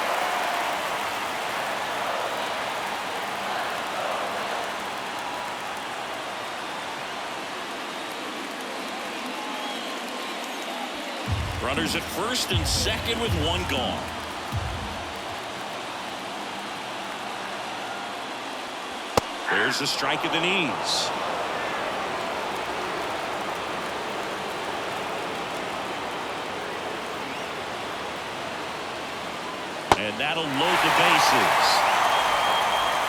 Runners at first and second with 1 gone. There's the strike at the knees. And that'll load the bases.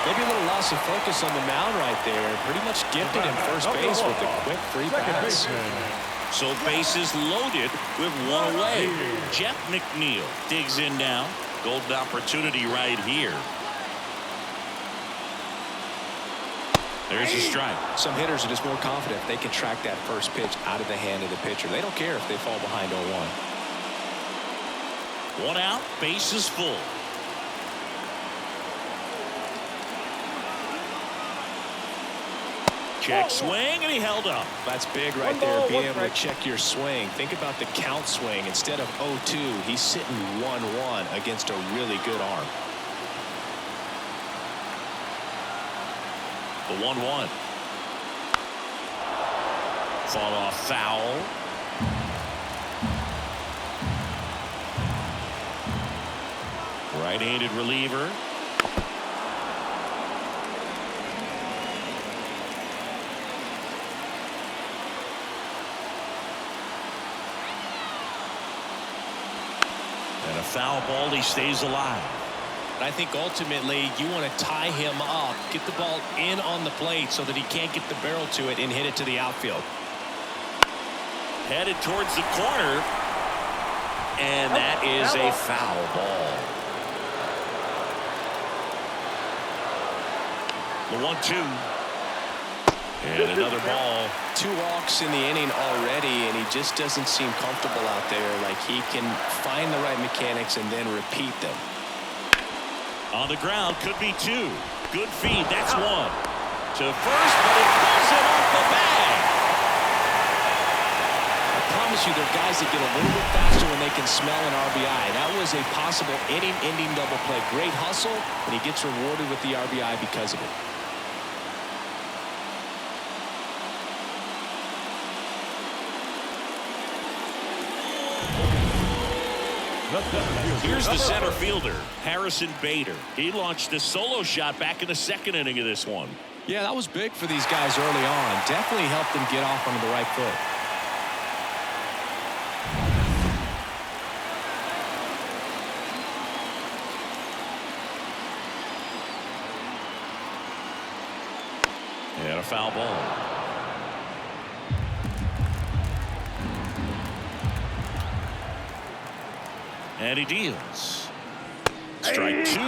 Maybe a little loss of focus on the mound right there. Pretty much gifted him first base with a quick free pass. So bases loaded with 1 away. Jeff McNeil digs in now. Golden opportunity right here. There's a strike. Some hitters are just more confident they can track that first pitch out of the hand of the pitcher. They don't care if they fall behind 0-1. 1 out, bases full. Check swing, and he held up. That's big right there, being able to check your swing. Think about the count swing. Instead of 0-2, he's sitting 1-1 against a really good arm. The 1-1. Fought off foul. Right-handed reliever. And a foul ball, he stays alive. I think ultimately you want to tie him up, get the ball in on the plate so that he can't get the barrel to it and hit it to the outfield. Headed towards the corner, and that is a foul ball. The 1-2. And another ball. 2 walks in the inning already, and he just doesn't seem comfortable out there. Like he can find the right mechanics and then repeat them. On the ground, could be 2. Good feed, that's 1. To first, but it pulls it off the bag. I promise you, there are guys that get a little bit faster when they can smell an RBI. That was a possible inning-ending double play. Great hustle, and he gets rewarded with the RBI because of it. Here's the center fielder, Harrison Bader. He launched a solo shot back in the 2nd inning of this one. Yeah, that was big for these guys early on. Definitely helped them get off onto the right foot. And a foul ball. And he deals. Strike 2.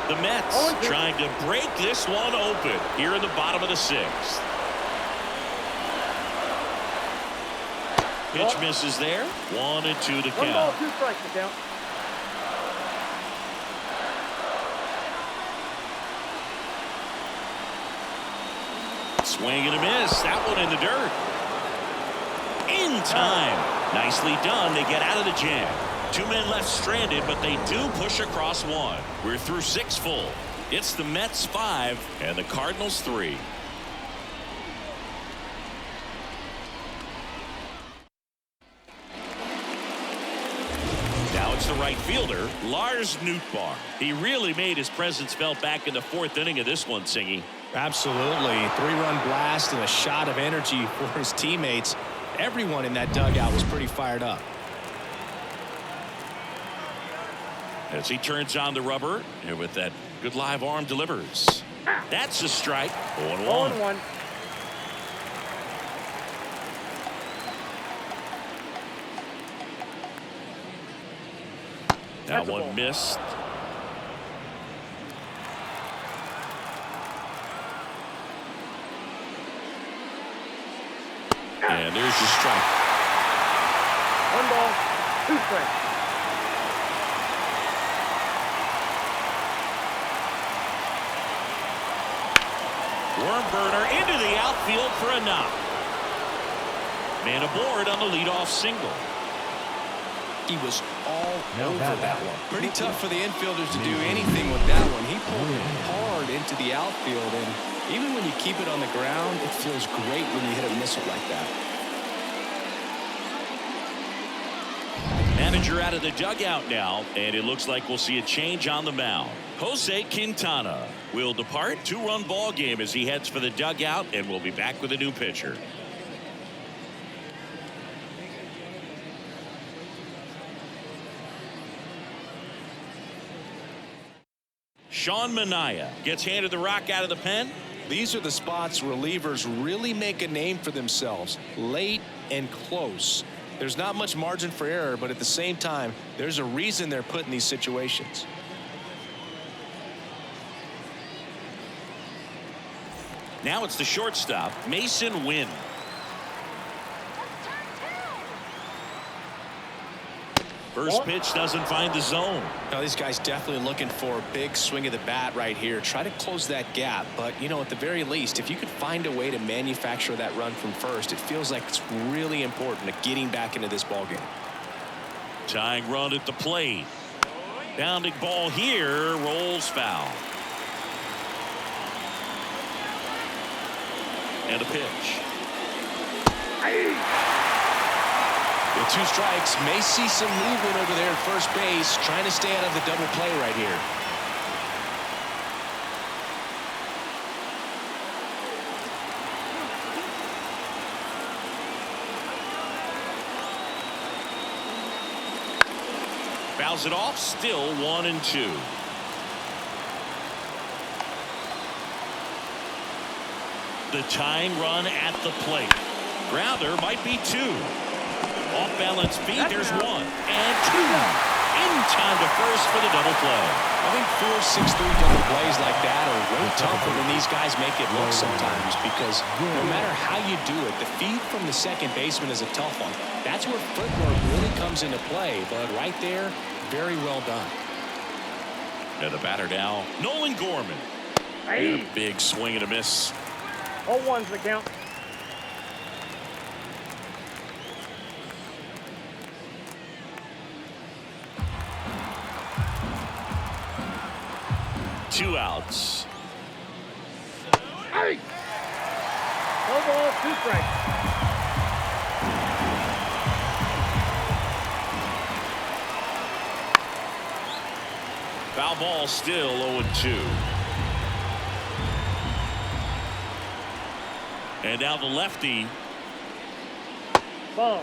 The Mets trying to break this one open here in the bottom of the 6th. Pitch misses there. 1-2 to count. 1 ball, 2 strikes to count. Swing and a miss. That one in the dirt. In time. Nicely done. They get out of the jam. 2 men left stranded, but they do push across 1. We're through 6 full. It's the Mets 5 and the Cardinals 3. Now it's the right fielder, Lars Nootbaar. He really made his presence felt back in the 4th inning of this one, Singy. Absolutely. 3-run blast and a shot of energy for his teammates. Everyone in that dugout was pretty fired up. As he turns on the rubber, and with that good live arm delivers. That's a strike. 0-1. 0-1. That one missed. And there's your strike. 1 ball, 2 strikes. Worm burner into the outfield for a knock. Man aboard on the leadoff single. He was all over that one. Pretty tough for the infielders to do anything with that one. He pulled it hard into the outfield, and even when you keep it on the ground, it feels great when you hit a missile like that. Manager out of the dugout now, and it looks like we'll see a change on the mound. Jose Quintana will depart. 2-run ball game as he heads for the dugout, and we'll be back with a new pitcher. Sean Manaea gets handed the rock out of the pen. These are the spots relievers really make a name for themselves, late and close. There's not much margin for error, but at the same time, there's a reason they're put in these situations. Now it's the shortstop, Mason Wynn. First pitch doesn't find the zone. Now, these guys definitely looking for a big swing of the bat right here. Try to close that gap. But, you know, at the very least, if you could find a way to manufacture that run from first, it feels like it's really important to getting back into this ballgame. Tying run at the plate. Bounding ball here. Rolls foul. And a pitch. With 2 strikes, may see some movement over there at first base, trying to stay out of the double play right here. Fouls it off. Still 1-2. The tying run at the plate. Grounder might be 2. Off balance feet. There's 1 and 2. In time to first for the double play. I think 4-6-3 double plays like that are way tougher than these guys make it look sometimes, because no matter how you do it, the feed from the second baseman is a tough one. That's where footwork really comes into play. But right there, very well done. And the batter now, Nolan Gorman. And a big swing and a miss. 0-1's the count. Two outs. Hey! No ball, 2 strikes. Foul ball, still 0-2. And now the lefty. Ball.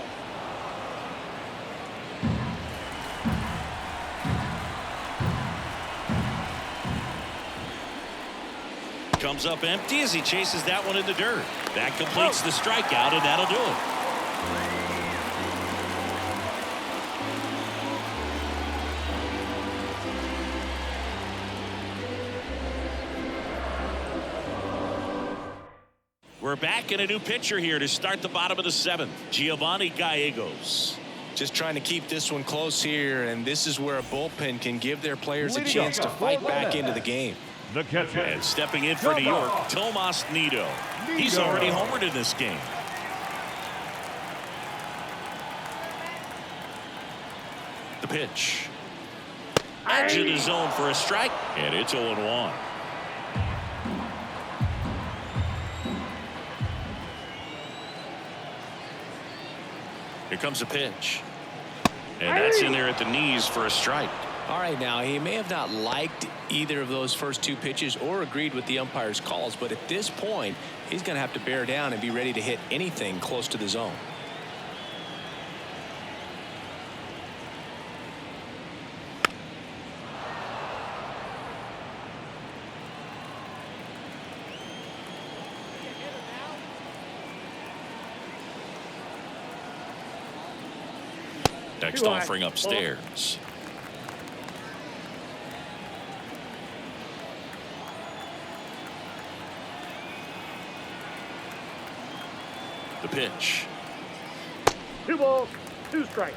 Comes up empty as he chases that one in the dirt. That completes the strikeout, and that'll do it. We're back in a new pitcher here to start the bottom of the 7th. Giovanni Gallegos. Just trying to keep this one close here, and this is where a bullpen can give their players a chance to fight back into the game. The catcher. And stepping in for New York, Tomas Nido. He's already homered in this game. The pitch. Edge of the zone for a strike, and it's 0-1. Here comes a pitch. And that's in there at the knees for a strike. All right, now, he may have not liked either of those first 2 pitches or agreed with the umpire's calls, but at this point, he's going to have to bear down and be ready to hit anything close to the zone. Next offering upstairs. The pitch. 2 balls, 2 strikes.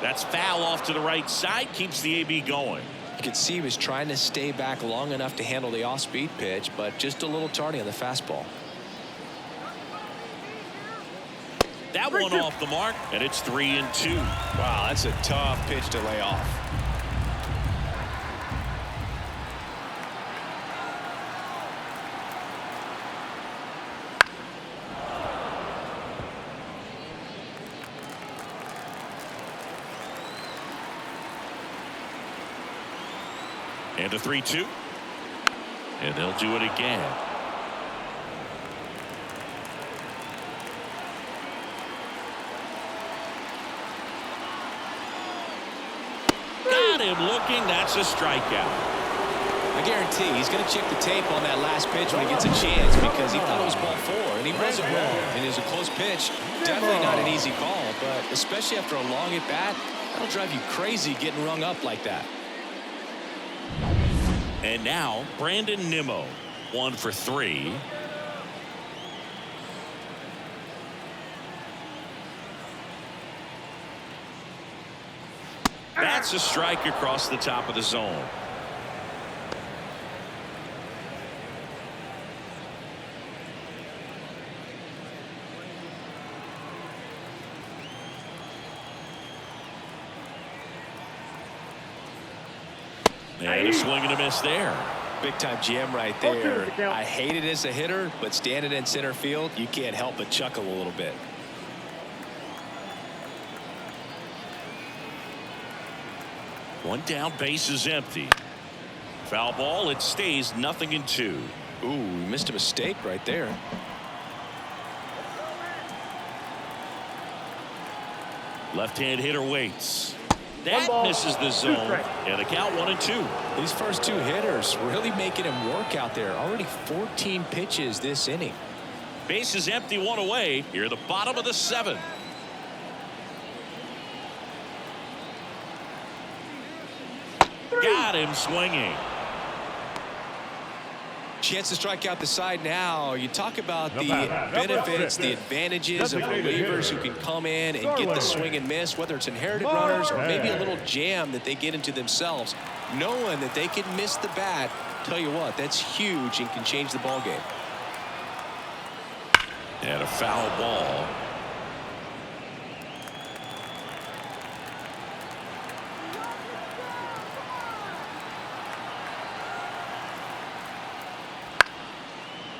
That's foul off to the right side. Keeps the AB going. You could see he was trying to stay back long enough to handle the off-speed pitch, but just a little tardy on the fastball. That one off the mark, and it's 3-2. Wow, that's a tough pitch to lay off. And a 3-2. And they'll do it again. Got him looking. That's a strikeout. I guarantee he's going to check the tape on that last pitch when he gets a chance, because he thought it was ball 4, and he wasn't wrong. And it was a close pitch. Definitely not an easy call, but especially after a long at bat, that'll drive you crazy getting rung up like that. And now Brandon Nimmo, 1 for 3. That's a strike across the top of the zone. And a swing and a miss there. Big time jam right there. I hate it as a hitter, but standing in center field, you can't help but chuckle a little bit. One down, base is empty. Foul ball, it stays 0-2. Ooh, missed a mistake right there. Left-hand hitter waits. That misses the zone, and the count 1-2. These first two hitters really making him work out there. Already 14 pitches this inning. Base is empty, 1 away. Here at the bottom of the 7th. Got him swinging. Chance to strike out the side now. You talk about the benefits, the advantages of relievers who can come in and get the swing and miss, whether it's inherited runners or maybe a little jam that they get into themselves. Knowing that they can miss the bat, tell you what, that's huge and can change the ball game. And a foul ball.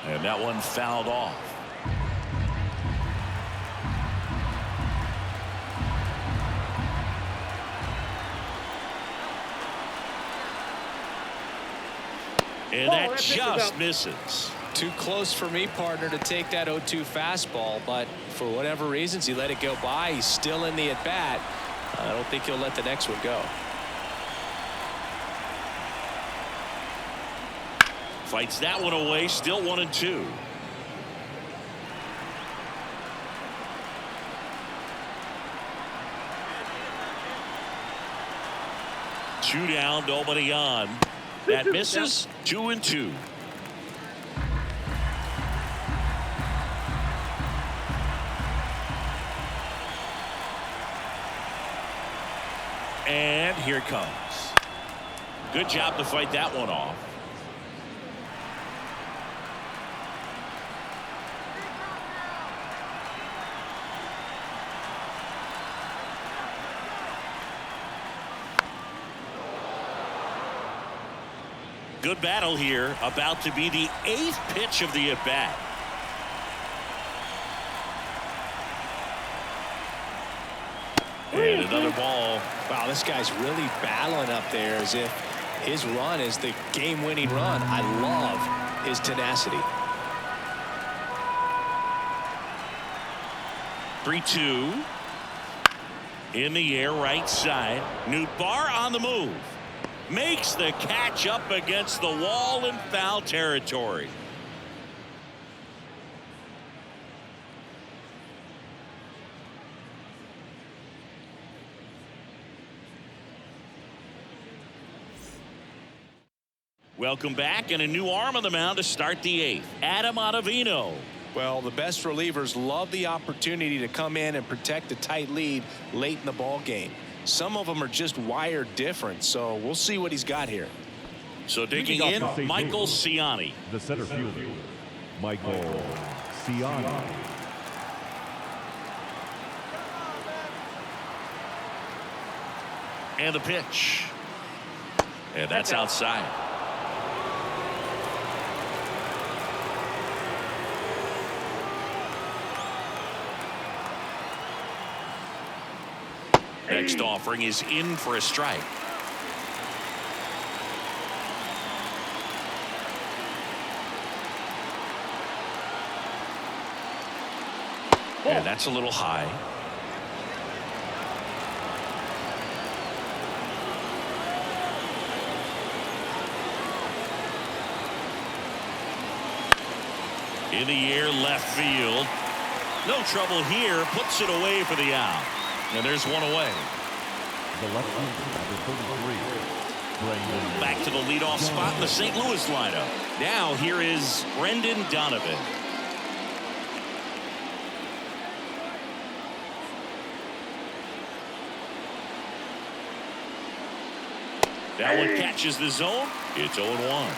And that one fouled off. And that just misses. Too close for me, partner, to take that 0-2 fastball, but for whatever reasons, he let it go by. He's still in the at-bat. I don't think he'll let the next one go. Fights that one away, still 1-2. Two down, nobody on. That misses. 2-2. And here it comes. Good job to fight that one off. Good battle here, about to be the 8th pitch of the at-bat. And another ball. Wow, this guy's really battling up there as if his run is the game-winning run. I love his tenacity. 3-2. In the air, right side. Nootbaar on the move. Makes the catch up against the wall in foul territory. Welcome back, and a new arm on the mound to start the 8th. Adam Ottavino. Well, the best relievers love the opportunity to come in and protect a tight lead late in the ball game. Some of them are just wired different, so we'll see what he's got here. So digging in, Michael Ciani. The center fielder, Michael Ciani. And the pitch. And that's outside. Next offering is in for a strike. And that's a little high. In the air, left field. No trouble here. Puts it away for the out. And there's one away. The left fielder, number 33, Back to the leadoff spot in the St. Louis lineup. Now here is Brendan Donovan. That one catches the zone. It's 0-1.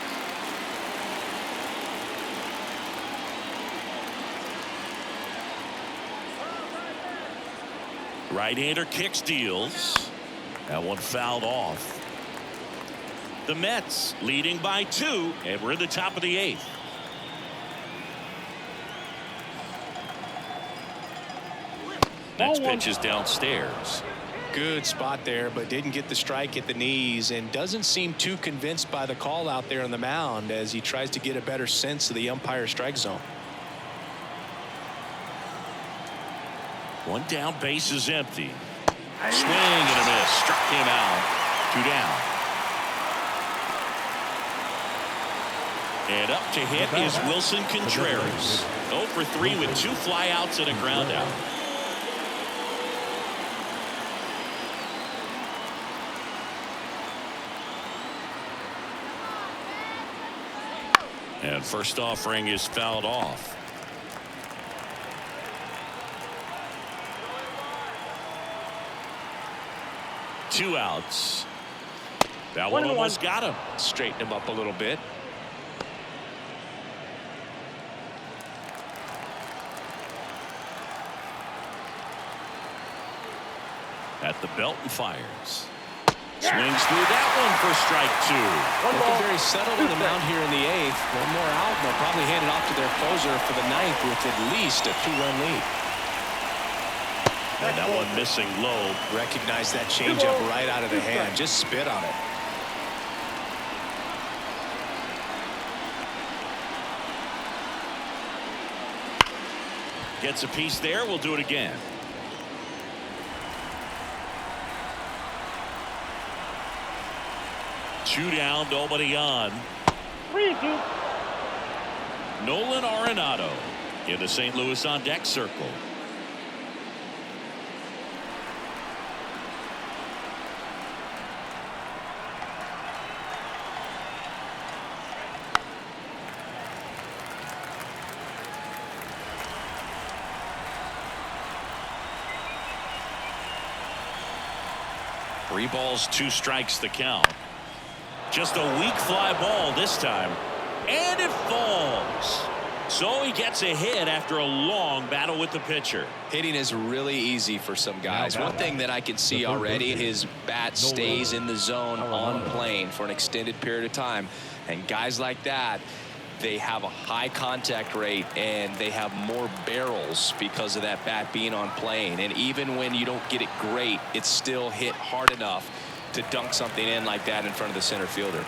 Right-hander kicks, deals. That one fouled off. The Mets leading by 2, and we're in the top of the 8th. Next pitch is downstairs. Good spot there, but didn't get the strike at the knees, and doesn't seem too convinced by the call out there on the mound as he tries to get a better sense of the umpire strike zone. One down, base is empty. Swing and a miss. Struck him out. 2 down. And up to hit is Wilson Contreras. 0 for 3 with 2 flyouts and a ground out. And first offering is fouled off. Two outs. That one almost got him. Straighten him up a little bit. At the belt and fires. Swings through that one for strike 2. Looking very settled on the mound here in the 8th. One more out, and they'll probably hand it off to their closer for the 9th with at least a 2-run lead. And that one missing low. Recognize that changeup right out of the hand. Just spit on it. Gets a piece there. We'll do it again. Two down, nobody on. 3-2. Nolan Arenado in the St. Louis on deck circle. Three balls, 2 strikes the count. Just a weak fly ball this time. And it falls. So he gets a hit after a long battle with the pitcher. Hitting is really easy for some guys. One thing that I can see already, his bat stays in the zone on plane for an extended period of time. And guys like that, they have a high contact rate and they have more barrels because of that bat being on plane. And even when you don't get it great, it's still hit hard enough to dunk something in like that in front of the center fielder.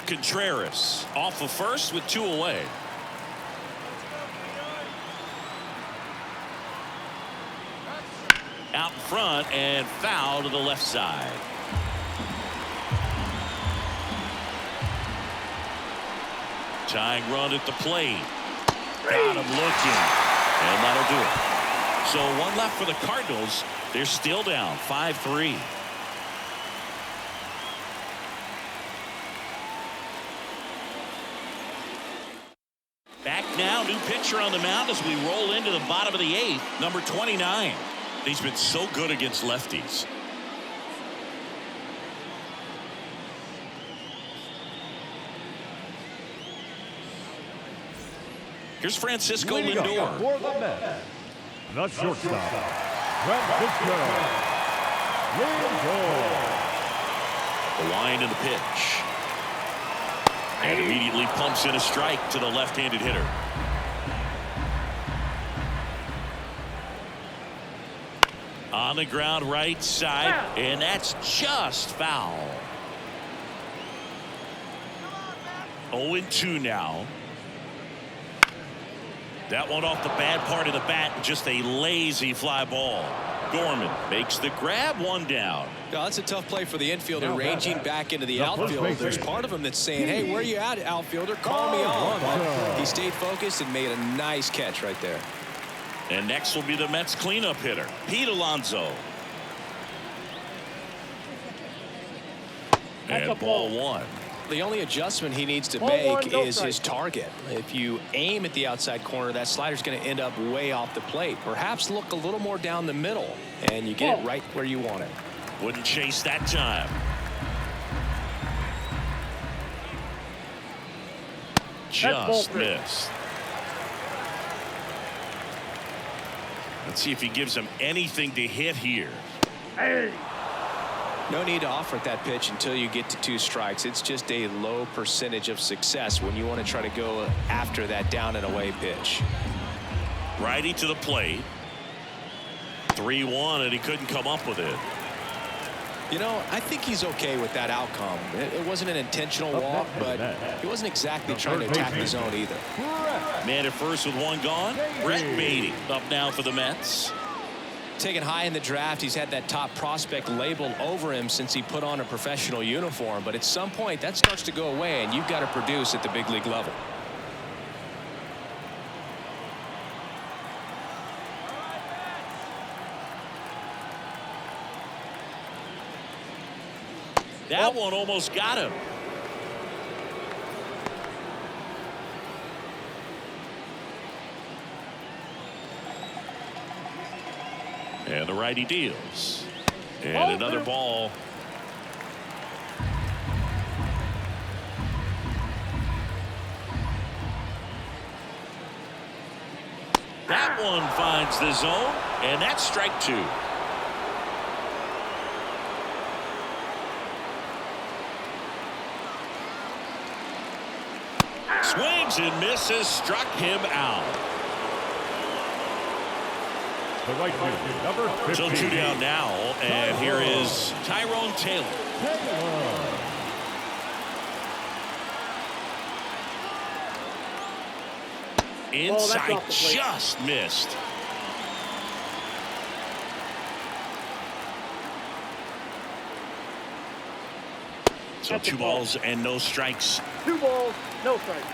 Contreras off of first with 2 away. Out in front and foul to the left side. Tying run at the plate. Got him looking. And that'll do it. So 1 left for the Cardinals. They're still down 5-3. Back now, new pitcher on the mound as we roll into the bottom of the 8th, number 29. He's been so good against lefties. Here's Francisco Lindor. For the Mets, the shortstop, Francisco Lindor. The line and the pitch. And immediately pumps in a strike to the left-handed hitter. On the ground right side, and that's just foul. 0-2 now. That one off the bad part of the bat, just a lazy fly ball. Gorman makes the grab, 1 down. Well, that's a tough play for the infielder, ranging back into the outfield. There's part of him that's saying, hey, where you at, outfielder? Call me on. He stayed focused and made a nice catch right there. And next will be the Mets cleanup hitter, Pete Alonso. That's a And ball ball. one. The only adjustment he needs to Ball make one, no is his strike. target. If you aim at the outside corner, that slider's going to end up way off the plate. Perhaps look a little more down the middle, and you get it right where you want it. Wouldn't chase that time. ball Just three. missed. Let's see if he gives him anything to hit here. Hey. No need to offer that pitch until you get to 2 strikes. It's just a low percentage of success when you want to try to go after that down and away pitch. Righty to the plate. 3-1, and he couldn't come up with it. You know, I think he's okay with that outcome. It wasn't an intentional walk, but he wasn't exactly trying to attack the zone either. Man at first with 1 gone. Brett Beatty up now for the Mets. Taken high in the draft, he's had that top prospect labeled over him since he put on a professional uniform. But at some point, that starts to go away, and you've got to produce at the big league level. That one almost got him. And the righty deals. And another ball. That one finds the zone, and that's strike 2. Swings and misses, struck him out. The right fielder, number 15. So 2 down now, and here is Tyrone Taylor. Inside, off the plate. just missed. So That's a 2 ball. balls and no strikes. 2 balls, no strikes.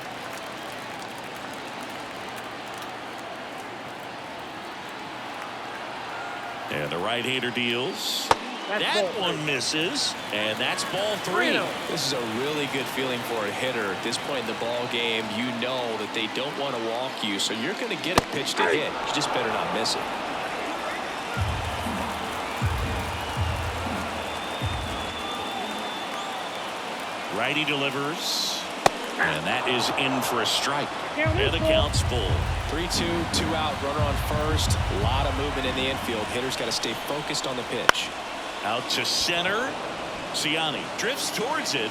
And the right-hander deals. That's That ball one three. misses, and that's ball 3. This is a really good feeling for a hitter. At this point in the ball game, you know that they don't want to walk you, so you're going to get a pitch to hit. You just better not miss it. Righty delivers, and that is in for a strike. Count is And the full. count's full. 3-2, 2 out, runner on first. A lot of movement in the infield. Hitter's got to stay focused on the pitch. Out to center. Cincinnati drifts towards it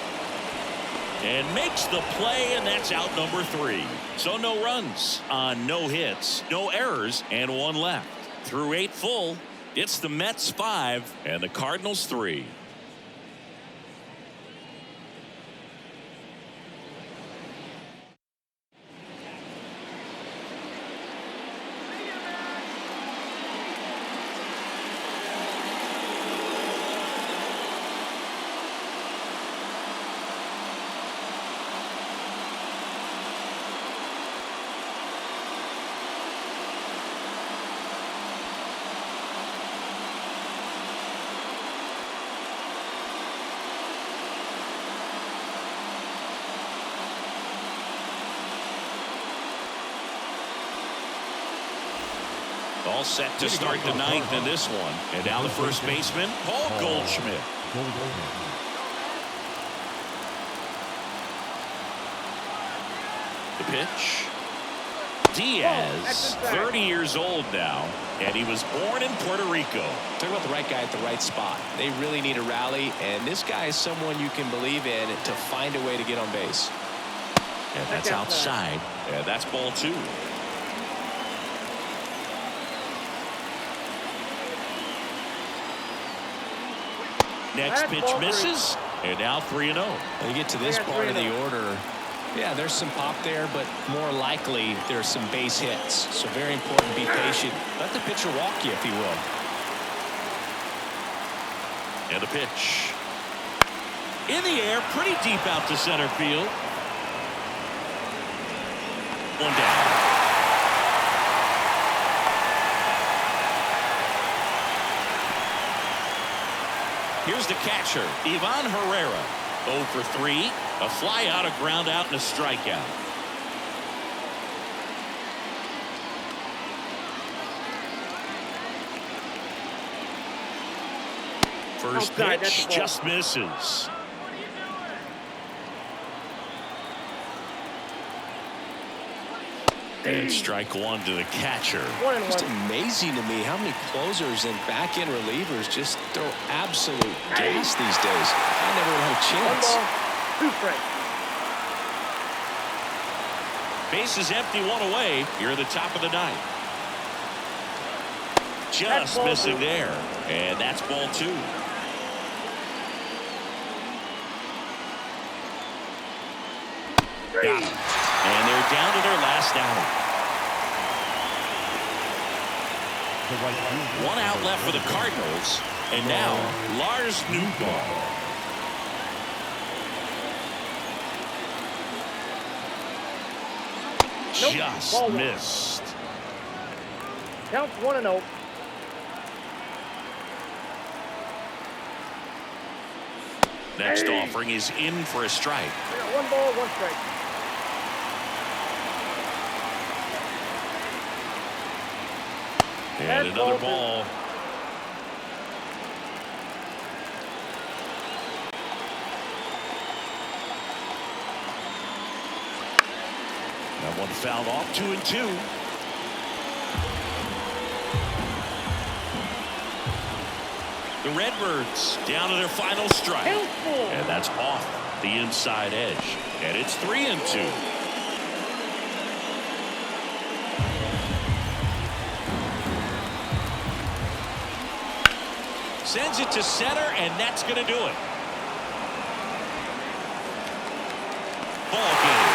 and makes the play, and that's out number 3. So no runs on no hits, no errors, and 1 left. Through 8 full, it's the Mets 5 and the Cardinals 3. All set to start the 9th in this one. And now the first baseman, Paul Goldschmidt. The pitch. Diaz, 30 years old now, and he was born in Puerto Rico. Talk about the right guy at the right spot. They really need a rally, and this guy is someone you can believe in to find a way to get on base. And that's outside. And that's ball 2. Next That's pitch ball 3. misses, and now 3-0. When you get to this got part of 3-0. the order, yeah, there's some pop there, but more likely there's some base hits. So very important, be patient. Let the pitcher walk you, if he will. And the pitch. In the air, pretty deep out to center field. 1 down. Here's the catcher, Ivan Herrera. 0 for 3. A fly out, a ground out, and a strikeout. First pitch just misses. And strike one to the catcher. Just amazing to me how many closers and back-end relievers just throw absolute gas these days. I never had a chance. 1 ball, 2 strikes. Base is empty, 1 away. You're at the top of the 9th. Just missing there. And that's ball 2. Got him. And they're down to their last out. 1 out left for the Cardinals. And now, Lars Nootbaar. Just missed. Counts 1-0. Next offering is in for a strike. 1 ball, 1 strike. And another ball. That one fouled off. 2-2. The Redbirds down to their final strike. And that's off the inside edge. And it's 3-2. Sends it to center, and that's going to do it. Ball game.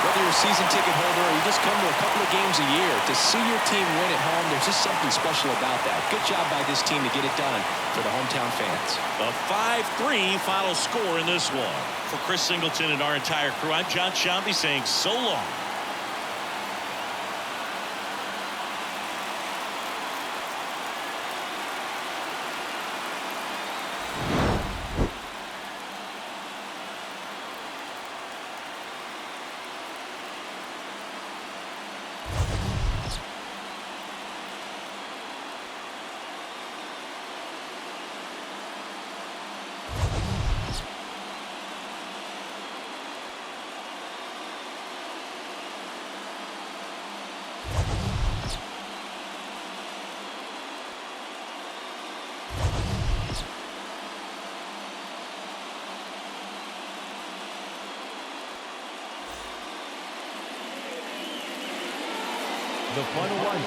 Whether you're a season ticket holder or you just come to a couple of games a year, to see your team win at home, there's just something special about that. Good job by this team to get it done for the hometown fans. A 5-3 final score in this one. For Chris Singleton and our entire crew, I'm John Shambi saying so long. The final line